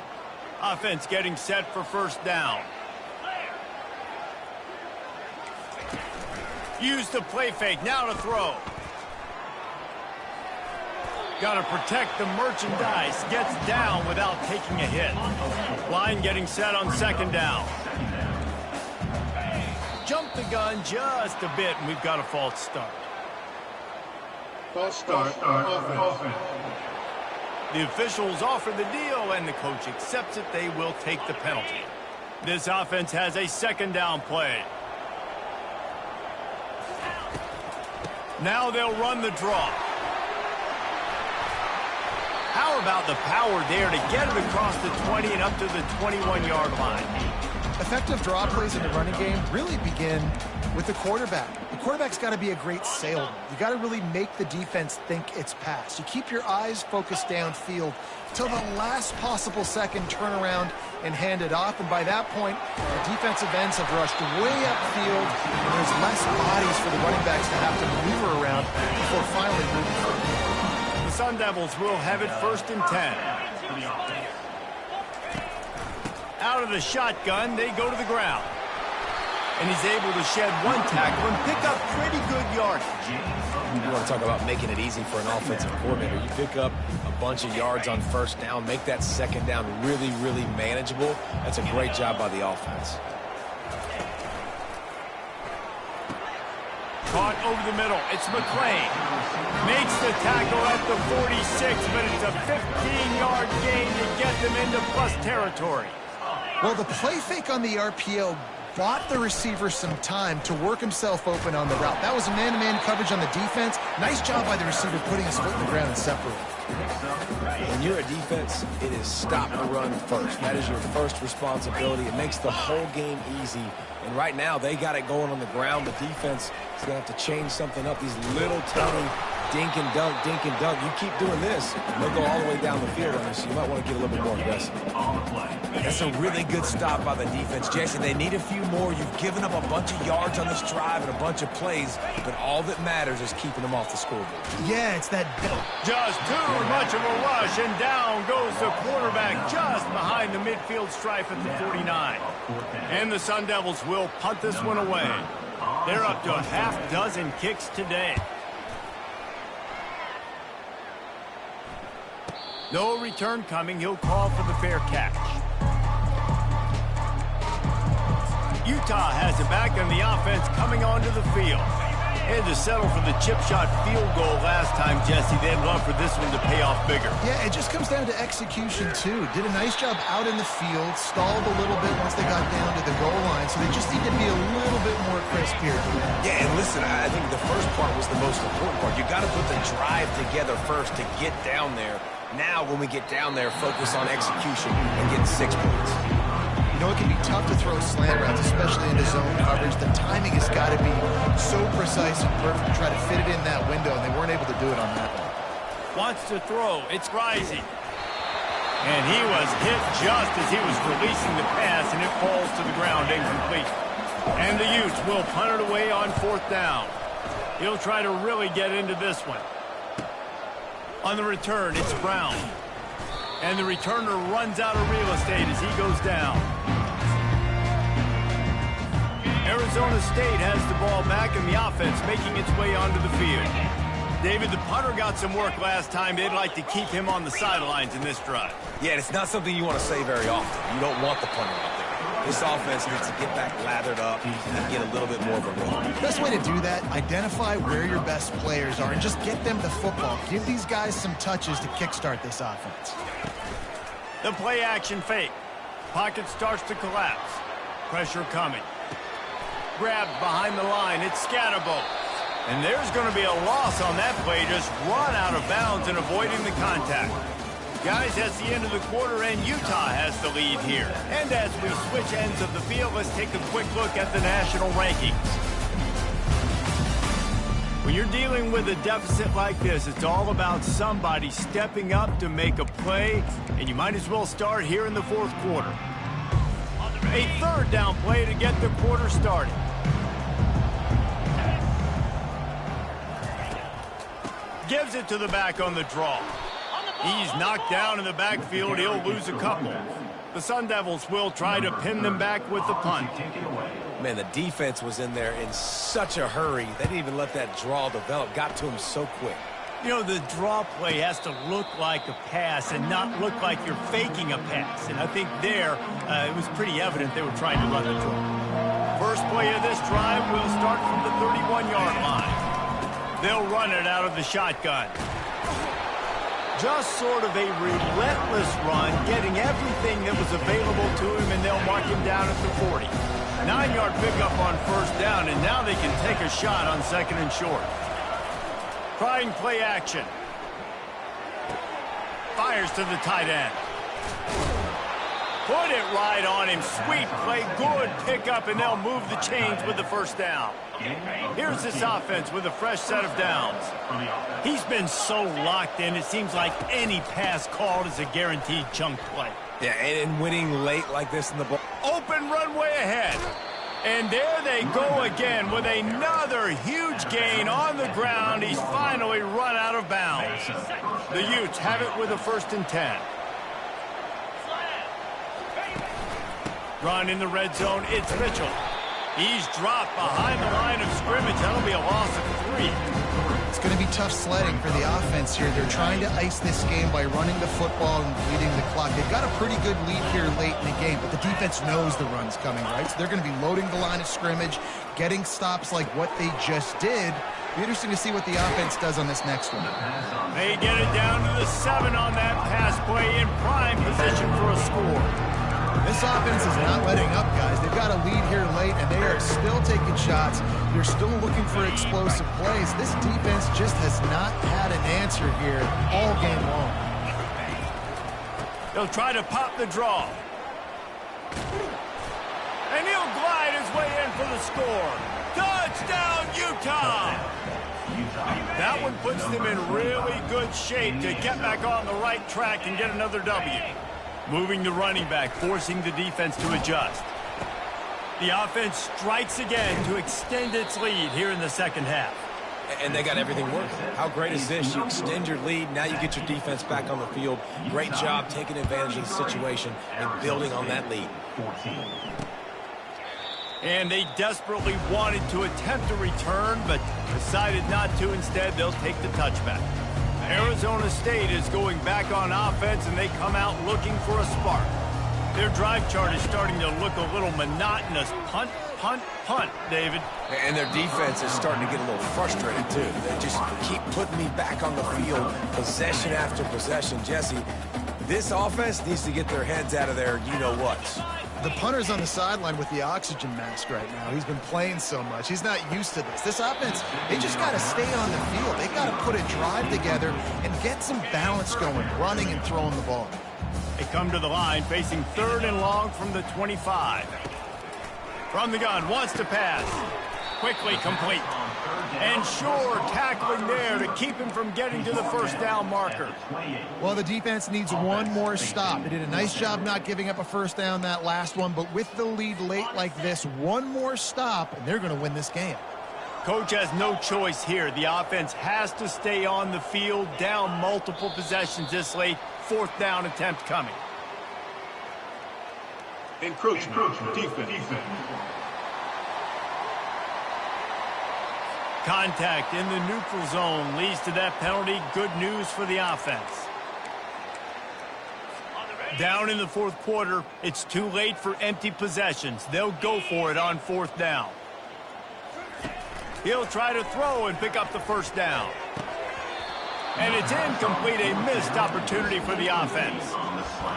[SPEAKER 1] Offense getting set for first down. Use the play fake, now to throw. Got to protect the merchandise. Gets down without taking a hit. Line getting set on second down. Jump the gun just a bit, and we've got a false start.
[SPEAKER 6] False start. Offense.
[SPEAKER 1] The officials offer the deal, and the coach accepts it. They will take the penalty. This offense has a second down play. Now they'll run the draw. How about the power there to get it across the 20 and up to the 21-yard line?
[SPEAKER 3] Effective draw plays in the running game really begin with the quarterback. The quarterback's got to be a great salesman. You got to really make the defense think it's pass. You keep your eyes focused downfield till the last possible second, turn around and hand it off. And by that point, the defensive ends have rushed way upfield, and there's less bodies for the running backs to have to maneuver around before finally moving forward.
[SPEAKER 1] The Sun Devils will have it first and 10. Out of the shotgun, they go to the ground. And he's able to shed one tackle and pick up pretty good yardage.
[SPEAKER 2] You want to talk about making it easy for an offensive coordinator. You pick up a bunch of yards on first down, make that second down really, really manageable. That's a great job by the offense.
[SPEAKER 1] Caught over the middle. It's McClain. Makes the tackle at the 46, but it's a 15-yard gain to get them into plus territory.
[SPEAKER 3] Well, the play fake on the RPO bought the receiver some time to work himself open on the route. That was a man-to-man coverage on the defense. Nice job by the receiver putting his foot in the ground and separating.
[SPEAKER 2] When you're a defense, it is stop the run first. That is your first responsibility. It makes the whole game easy. And right now, they got it going on the ground. The defense is going to have to change something up. These little tiny dink and dunk, dink and dunk. You keep doing this, they'll go all the way down the field on you, so you might want to get a little bit more aggressive. That's a really good stop by the defense, Jesse. They need a few more. You've given up a bunch of yards on this drive and a bunch of plays, but all that matters is keeping them off the scoreboard.
[SPEAKER 3] Yeah, it's that...
[SPEAKER 1] Just too much of a rush, and down goes the quarterback just behind the midfield stripe at the 49. And the Sun Devils will punt this one away. They're up to a half dozen kicks today. No return coming. He'll call for the fair catch. Utah has it back, and the offense coming onto the field. Had to settle for the chip shot field goal last time, Jesse. They'd love for this one to pay off bigger.
[SPEAKER 3] Yeah, it just comes down to execution, too. Did a nice job out in the field, stalled a little bit once they got down to the goal line, so they just need to be a little bit more crisp here.
[SPEAKER 2] Yeah, and listen, I think the first part was the most important part. You got to put the drive together first to get down there. Now, when we get down there, focus on execution and getting 6 points.
[SPEAKER 3] You know, it can be tough to throw slant routes, especially into zone coverage. The timing has got to be so precise and perfect to try to fit it in that window, and they weren't able to do it on that one.
[SPEAKER 1] Wants to throw. It's Rising. And he was hit just as he was releasing the pass, and it falls to the ground incomplete. And the Utes will punt it away on fourth down. He'll try to really get into this one. On the return, it's Brown. And the returner runs out of real estate as he goes down. Arizona State has the ball back, and the offense making its way onto the field. David, the punter got some work last time. They'd like to keep him on the sidelines in this drive.
[SPEAKER 2] Yeah, it's not something you want to say very often. You don't want the punter out there. This offense needs to get back lathered up and get a little bit more of a run.
[SPEAKER 3] Best way to do that, identify where your best players are and just get them the football. Give these guys some touches to kickstart this offense.
[SPEAKER 1] The play action fake. Pocket starts to collapse. Pressure coming. Grabbed behind the line. It's Scatterbo. And there's going to be a loss on that play. Just run out of bounds and avoiding the contact. Guys, that's the end of the quarter, and Utah has the lead here. And as we switch ends of the field, let's take a quick look at the national rankings. When you're dealing with a deficit like this, it's all about somebody stepping up to make a play, and you might as well start here in the fourth quarter. A third down play to get the quarter started. Gives it to the back on the draw. He's knocked down in the backfield. He'll lose a couple. The Sun Devils will try to pin them back with the punt.
[SPEAKER 2] Man, the defense was in there in such a hurry. They didn't even let that draw develop. Got to him so quick.
[SPEAKER 1] You know, the draw play has to look like a pass and not look like you're faking a pass. And I think there, it was pretty evident they were trying to run the draw. First play of this drive will start from the 31-yard line. They'll run it out of the shotgun. Just sort of a relentless run, getting everything that was available to him, and they'll mark him down at the 40. 9-yard pickup on first down, and now they can take a shot on second and short. Trying play action. Fires to the tight end. Put it right on him. Sweet play, good pickup, and they'll move the chains with the first down. Here's this offense with a fresh set of downs. He's been so locked in, it seems like any pass called is a guaranteed chunk play.
[SPEAKER 2] Yeah, and winning late like this in the ball.
[SPEAKER 1] Open runway ahead. And there they go again with another huge gain on the ground. He's finally run out of bounds. The Utes have it with a 1st and 10. Run in the red zone, it's Mitchell. He's dropped behind the line of scrimmage. That'll be a loss of 3.
[SPEAKER 3] It's going to be tough sledding for the offense here. They're trying to ice this game by running the football and bleeding the clock. They've got a pretty good lead here late in the game, but the defense knows the run's coming, right? So they're going to be loading the line of scrimmage, getting stops like what they just did. Be interesting to see what the offense does on this next one.
[SPEAKER 1] They get it down to the 7 on that pass play in prime position for a score.
[SPEAKER 3] This offense is not letting up, guys. They've got a lead here late, and they are still taking shots. They're still looking for explosive plays. This defense just has not had an answer here all game long.
[SPEAKER 1] They'll try to pop the draw. And he'll glide his way in for the score. Touchdown, Utah! That one puts them in really good shape to get back on the right track and get another W. Moving the running back, forcing the defense to adjust. The offense strikes again to extend its lead here in the second half.
[SPEAKER 2] And they got everything working. How great is this? You extend your lead, now you get your defense back on the field. Great job taking advantage of the situation and building on that lead.
[SPEAKER 1] And they desperately wanted to attempt a return, but decided not to. Instead, they'll take the touchback. Arizona State is going back on offense, and they come out looking for a spark. Their drive chart is starting to look a little monotonous. Punt, punt, punt, David.
[SPEAKER 2] And their defense is starting to get a little frustrated, too. They just keep putting me back on the field, possession after possession. Jesse, this offense needs to get their heads out of their you-know-whats.
[SPEAKER 3] The punter's on the sideline with the oxygen mask right now. He's been playing so much. He's not used to this. This offense, they just got to stay on the field. They got to put a drive together and get some balance going, running and throwing the ball.
[SPEAKER 1] They come to the line, facing 3rd and long from the 25. From the gun, wants to pass. Quickly complete. And sure, tackling there to keep him from getting to the first down marker.
[SPEAKER 3] Well, the defense needs one more stop. They did a nice job not giving up a first down that last one, but with the lead late like this, one more stop, and they're going to win this game.
[SPEAKER 1] Coach has no choice here. The offense has to stay on the field, down multiple possessions this late. 4th down attempt coming.
[SPEAKER 6] Encroachment. Defense.
[SPEAKER 1] Contact in the neutral zone leads to that penalty. Good news for the offense. Down in the 4th quarter, it's too late for empty possessions. They'll go for it on 4th down. He'll try to throw and pick up the first down. And it's incomplete, a missed opportunity for the offense.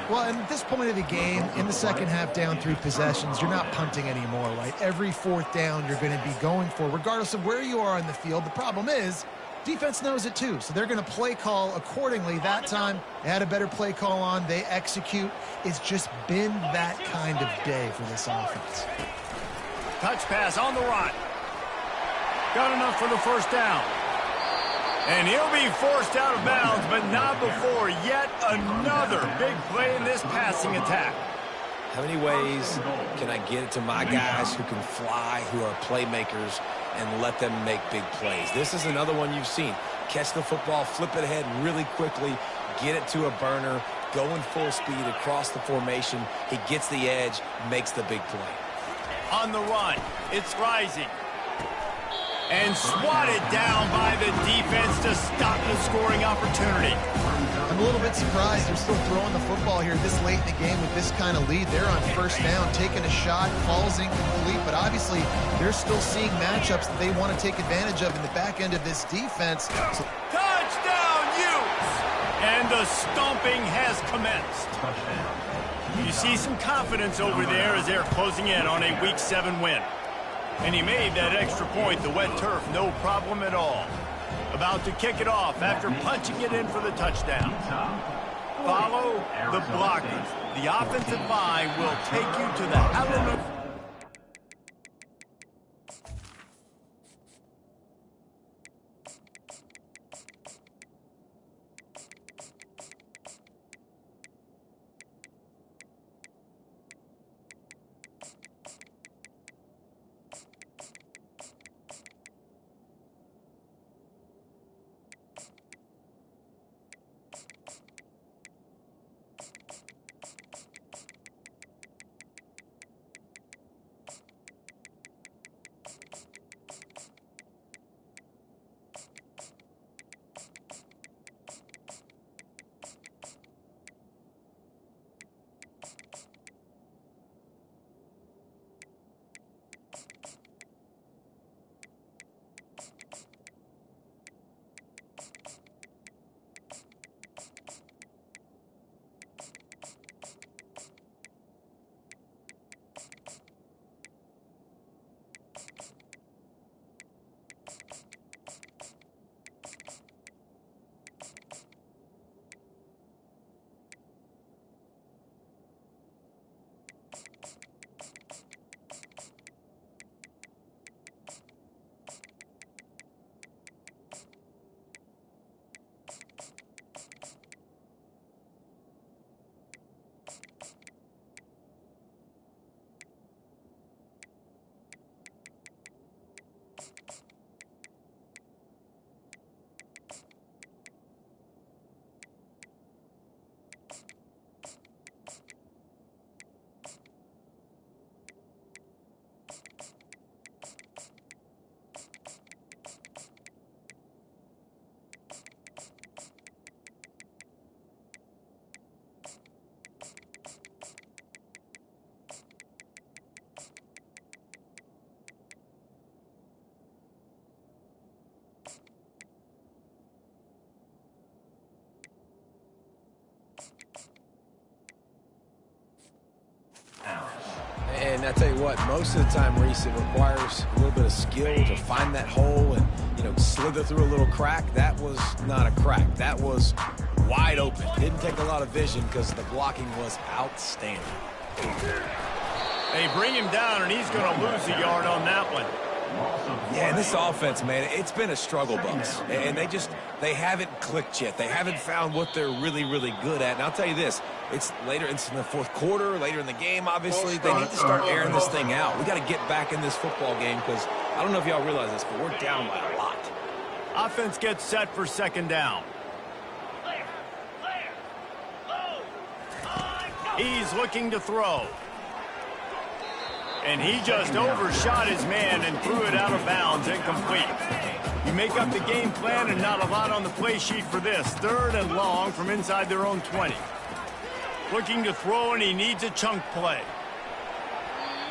[SPEAKER 3] Well, at this point of the game, in the second half, down 3 possessions, you're not punting anymore, right? Every 4th down you're going to be going for, regardless of where you are on the field. The problem is, defense knows it too, so they're going to play call accordingly. That time, they had a better play call on. They execute. It's just been that kind of day for this offense.
[SPEAKER 1] Touch pass on the run. Got enough for the first down. And he'll be forced out of bounds, but not before yet another big play in this passing attack.
[SPEAKER 2] How many ways can I get it to my guys who can fly, who are playmakers, and let them make big plays? This is another one you've seen. Catch the football, flip it ahead really quickly, get it to a burner, going full speed across the formation. He gets the edge, makes the big play.
[SPEAKER 1] On the run, it's rising. And swatted down by the defense to stop the scoring opportunity.
[SPEAKER 3] I'm a little bit surprised they're still throwing the football here this late in the game with this kind of lead. They're on first down, taking a shot, falls incomplete, but obviously they're still seeing matchups that they want to take advantage of in the back end of this defense. So
[SPEAKER 1] touchdown, Utes! And the stomping has commenced. You see some confidence over there as they're closing in on a Week 7 win. And he made that extra point, the wet turf, no problem at all. About to kick it off after punching it in for the touchdown. Follow the blockers. The offensive line will take you to the hallelujah.
[SPEAKER 2] And I tell you what, most of the time, Reese, it requires a little bit of skill to find that hole and, slither through a little crack. That was not a crack. That was wide open. Didn't take a lot of vision because the blocking was outstanding.
[SPEAKER 1] They bring him down, and he's going to lose a yard on that one.
[SPEAKER 2] Yeah, and this offense, man, it's been a struggle bus. And they haven't clicked yet. They haven't found what they're really, really good at. And I'll tell you this, it's in the fourth quarter, later in the game, obviously. They need to start airing this thing out. We got to get back in this football game because I don't know if y'all realize this, but we're down by a lot.
[SPEAKER 1] Offense gets set for second down. He's looking to throw. And he just overshot his man and threw it out of bounds, incomplete. You make up the game plan and not a lot on the play sheet for this. Third and long from inside their own 20. Looking to throw, and he needs a chunk play.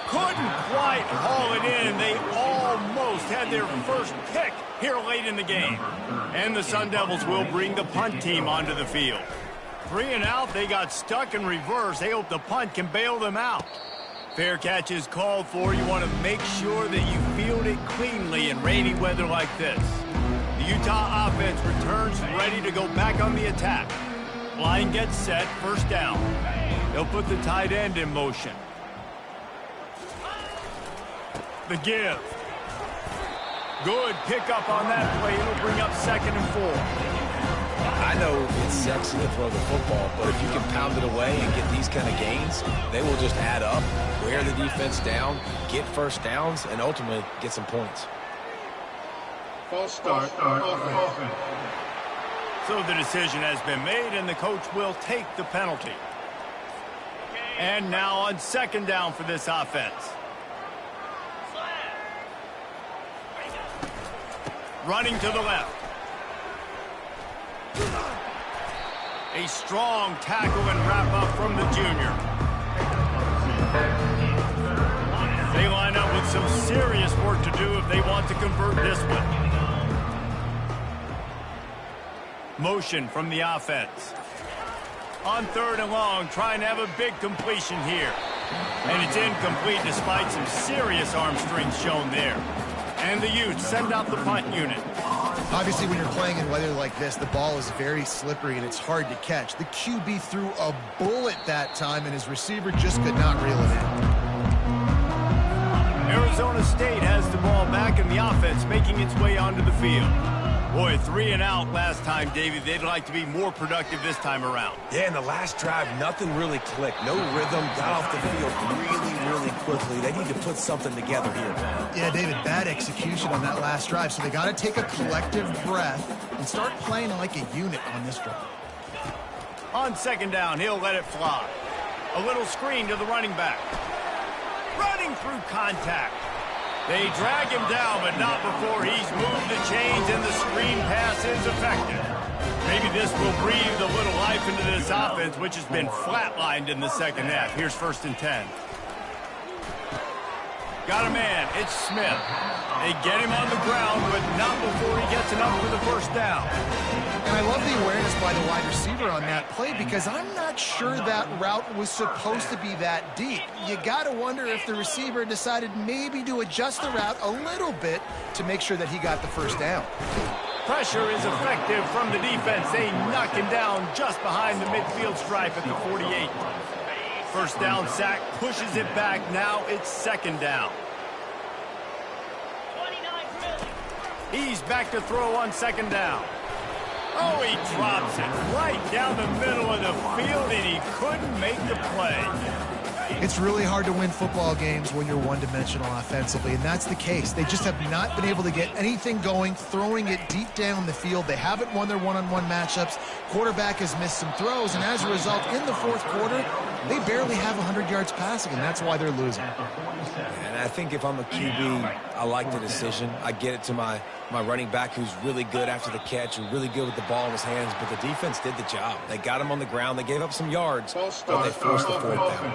[SPEAKER 1] Couldn't quite haul it in. They almost had their first pick here late in the game. And the Sun Devils will bring the punt team onto the field. 3 and out, they got stuck in reverse. They hope the punt can bail them out. Fair catch is called for. You want to make sure that you field it cleanly in rainy weather like this. The Utah offense returns ready to go back on the attack. Line gets set, first down. They'll put the tight end in motion. The give. Good pickup on that play. It'll bring up 2nd and 4.
[SPEAKER 2] I know it's sexy to throw the football, but if you can pound it away and get these kind of gains, they will just add up, wear the defense down, get first downs, and ultimately get some points.
[SPEAKER 6] False start. Offense.
[SPEAKER 1] So the decision has been made, and the coach will take the penalty. And now on 2nd down for this offense. Running to the left. A strong tackle and wrap up from the junior. They line up with some serious work to do if they want to convert this one. Motion from the offense. On 3rd and long, trying to have a big completion here. And it's incomplete despite some serious arm strength shown there. And the Utes send out the punt unit.
[SPEAKER 3] Obviously, when you're playing in weather like this, the ball is very slippery and it's hard to catch. The QB threw a bullet that time, and his receiver just could not reel it in.
[SPEAKER 1] Arizona State has the ball back, and the offense making its way onto the field. Boy, 3 and out last time, Davey. They'd like to be more productive this time around.
[SPEAKER 2] Yeah, in the last drive, nothing really clicked. No rhythm, got off the field really quickly. They need to put something together here.
[SPEAKER 3] Yeah, David, bad execution on that last drive, so they got to take a collective breath and start playing like a unit on this drive.
[SPEAKER 1] On 2nd down, he'll let it fly. A little screen to the running back. Running through contact. They drag him down, but not before he's moved the chains and the screen pass is effective. Maybe this will breathe a little life into this offense, which has been flatlined in the 2nd half. Here's 1st and 10. Got a man. It's Smith. They get him on the ground, but not before he gets enough for the 1st down.
[SPEAKER 3] And I love the awareness by the wide receiver on that play because I'm not sure that route was supposed to be that deep. You got to wonder if the receiver decided maybe to adjust the route a little bit to make sure that he got the 1st down.
[SPEAKER 1] Pressure is effective from the defense. They knock him down just behind the midfield stripe at the 48. 1st down sack, pushes it back. Now it's 2nd down. He's back to throw on 2nd down. Oh, he drops it right down the middle of the field, and he couldn't make the play.
[SPEAKER 3] It's really hard to win football games when you're one-dimensional offensively, and that's the case. They just have not been able to get anything going, throwing it deep down the field. They haven't won their one-on-one matchups. Quarterback has missed some throws, and as a result, in the 4th quarter, they barely have 100 yards passing, and that's why they're losing.
[SPEAKER 2] And I think if I'm a QB, I like the decision. I get it to my running back who's really good after the catch and really good with the ball in his hands, but the defense did the job. They got him on the ground. They gave up some yards, but they forced the 4th down.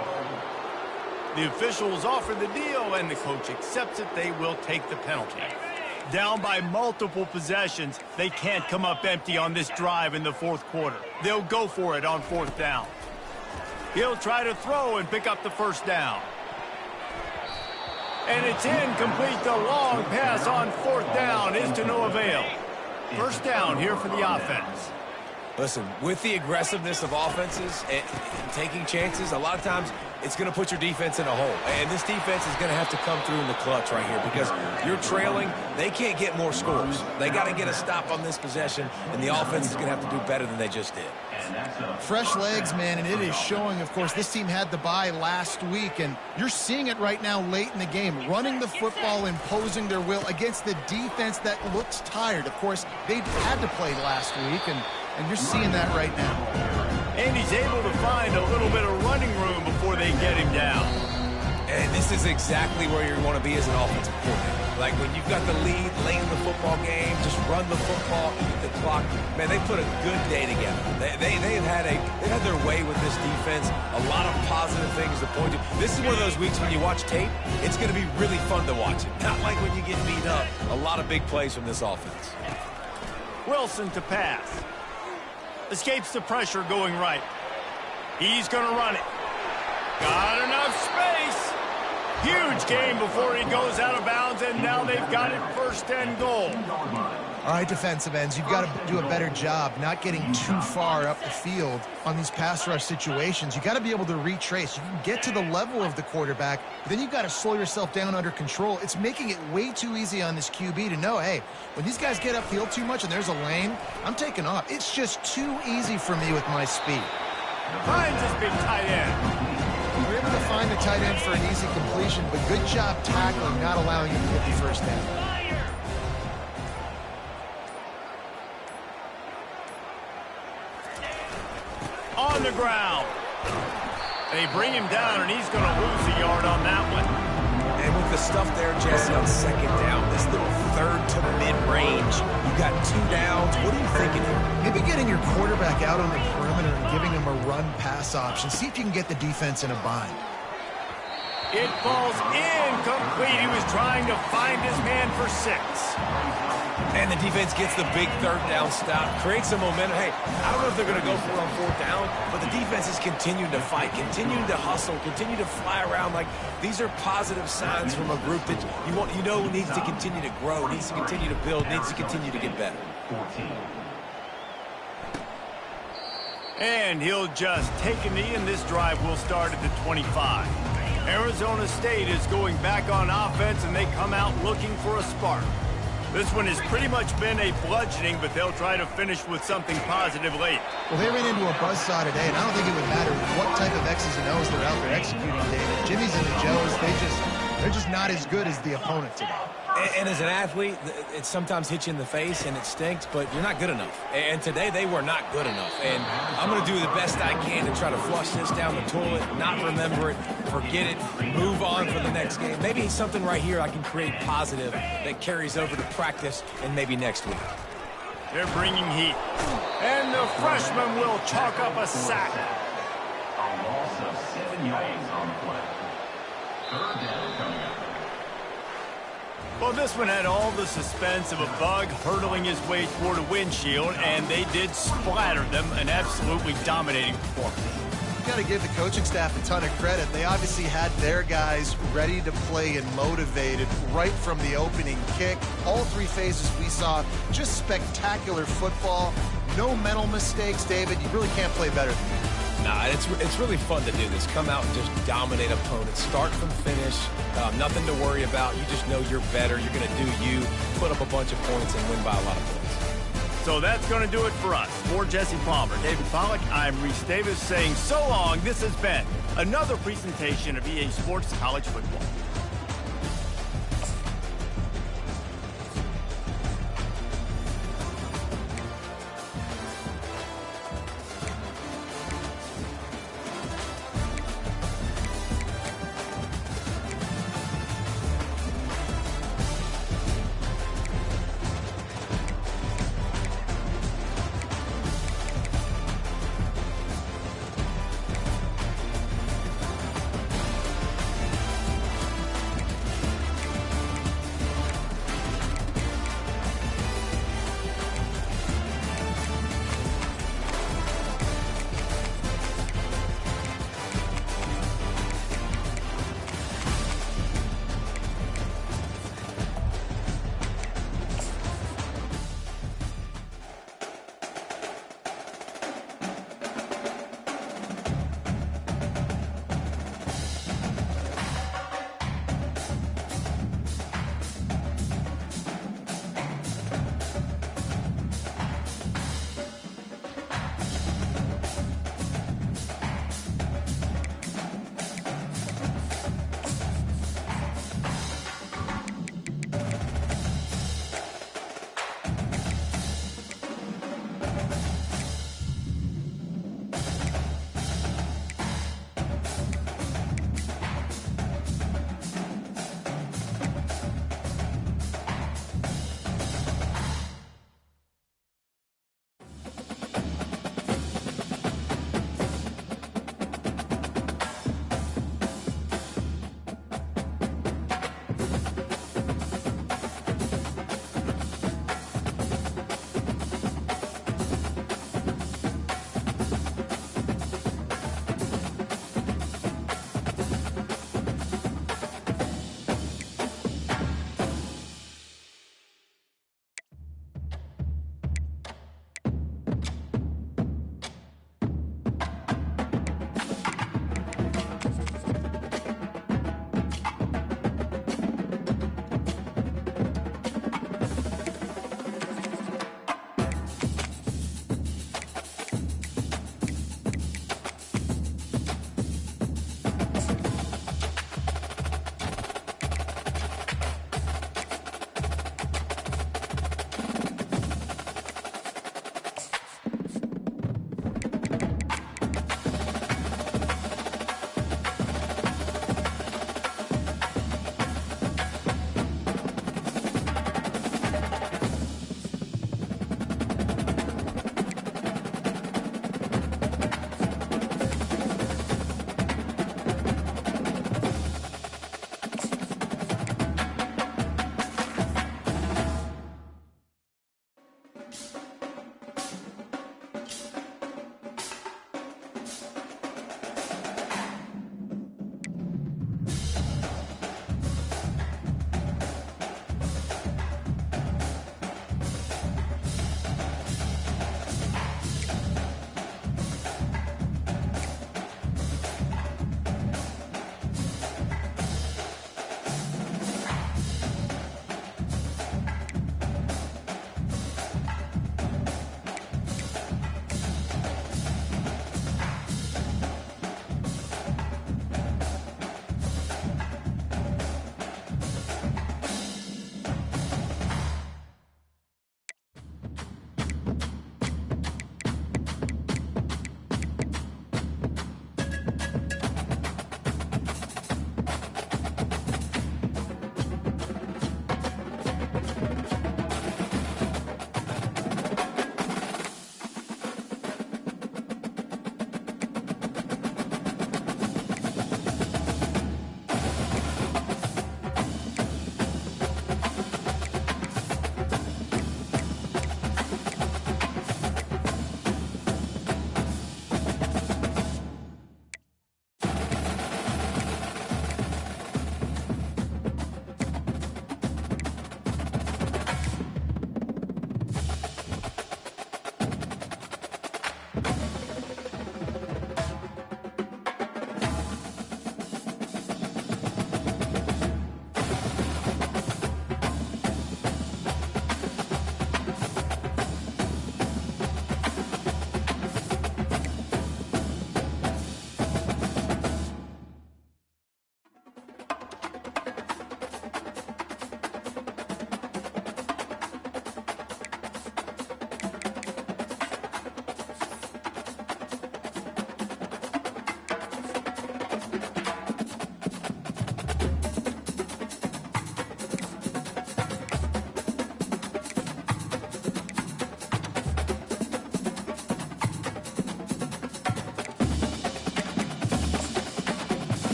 [SPEAKER 1] The officials offer the deal, and the coach accepts it. They will take the penalty. Down by multiple possessions, they can't come up empty on this drive in the 4th quarter. They'll go for it on 4th down. He'll try to throw and pick up the 1st down. And it's incomplete. The long pass on 4th down is to no avail. 1st down here for the offense.
[SPEAKER 2] Listen, with the aggressiveness of offenses and taking chances, a lot of times it's going to put your defense in a hole. And this defense is going to have to come through in the clutch right here because you're trailing. They can't get more scores. They got to get a stop on this possession, and the offense is going to have to do better than they just did.
[SPEAKER 3] Fresh legs, man, and it is showing. Of course, this team had the bye last week, and you're seeing it right now late in the game. Running the football, imposing their will against the defense that looks tired. Of course, they had to play last week, and you're seeing that right now.
[SPEAKER 1] And he's able to find a little bit of running room before they get him down.
[SPEAKER 2] And this is exactly where you want to be as an offensive coordinator. Like when you've got the lead late in the football game, just run the football, eat the clock. Man, they put a good day together. They've had their way with this defense. A lot of positive things to point to. This is one of those weeks when you watch tape, it's going to be really fun to watch it. Not like when you get beat up. A lot of big plays from this offense.
[SPEAKER 1] Wilson to pass. Escapes the pressure going right. He's going to run it. Got enough space. Huge game before he goes out of bounds, and now they've got it 1st and goal.
[SPEAKER 3] All right, defensive ends, you've got to do a better job not getting too far up the field on these pass rush situations. You've got to be able to retrace. You can get to the level of the quarterback, but then you've got to slow yourself down under control. It's making it way too easy on this QB to know, hey, when these guys get upfield too much and there's a lane, I'm taking off. It's just too easy for me with my speed.
[SPEAKER 1] Hines is big tight end.
[SPEAKER 3] We're able to find the tight end for an easy completion, but good job tackling, not allowing him to get the first down.
[SPEAKER 1] On the ground. They bring him down, and he's going to lose a yard on that one.
[SPEAKER 2] And with the stuff there, Jesse, on second down, this little third to mid-range, you got 2 downs. What are you thinking here?
[SPEAKER 3] Maybe getting your quarterback out on the perimeter and giving him a run-pass option. See if you can get the defense in a bind.
[SPEAKER 1] It falls incomplete. He was trying to find his man for 6.
[SPEAKER 2] And the defense gets the big third down stop, creates some momentum. Hey, I don't know if they're going to go for it on 4th down, but the defense is continuing to fight, continuing to hustle, continue to fly around. Like, these are positive signs from a group that you know needs to continue to grow, needs to continue to build, needs to continue to get better.
[SPEAKER 4] 14.
[SPEAKER 1] And he'll just take a knee, and this drive will start at the 25. Arizona State is going back on offense, and they come out looking for a spark. This one has pretty much been a bludgeoning, but they'll try to finish with something positive late.
[SPEAKER 3] Well, they ran into a buzzsaw today, and I don't think it would matter what type of X's and O's they're out there executing, David. Jimmy's and the Joes, they're just not as good as the opponent today.
[SPEAKER 2] And as an athlete, it sometimes hits you in the face and it stinks, but you're not good enough. And today they were not good enough. And I'm going to do the best I can to try to flush this down the toilet, not remember it, forget it, move on for the next game. Maybe something right here I can create positive that carries over to practice and maybe next week.
[SPEAKER 1] They're bringing heat. And the freshman will chalk up a sack.
[SPEAKER 4] A loss of 7 yards on the play. 3rd down coming up.
[SPEAKER 1] Well, this one had all the suspense of a bug hurtling his way toward a windshield, and they did splatter them, an absolutely dominating performance.
[SPEAKER 3] You got to give the coaching staff a ton of credit. They obviously had their guys ready to play and motivated right from the opening kick. All 3 phases we saw, just spectacular football. No mental mistakes, David. You really can't play better than that.
[SPEAKER 2] Nah, it's really fun to do this. Come out and just dominate opponents. Start from finish. Nothing to worry about. You just know you're better. You're going to do you, put up a bunch of points, and win by a lot of points.
[SPEAKER 1] So that's going to do it for us. For Jesse Palmer, David Pollack, I'm Reese Davis saying so long. This has been another presentation of EA Sports College Football.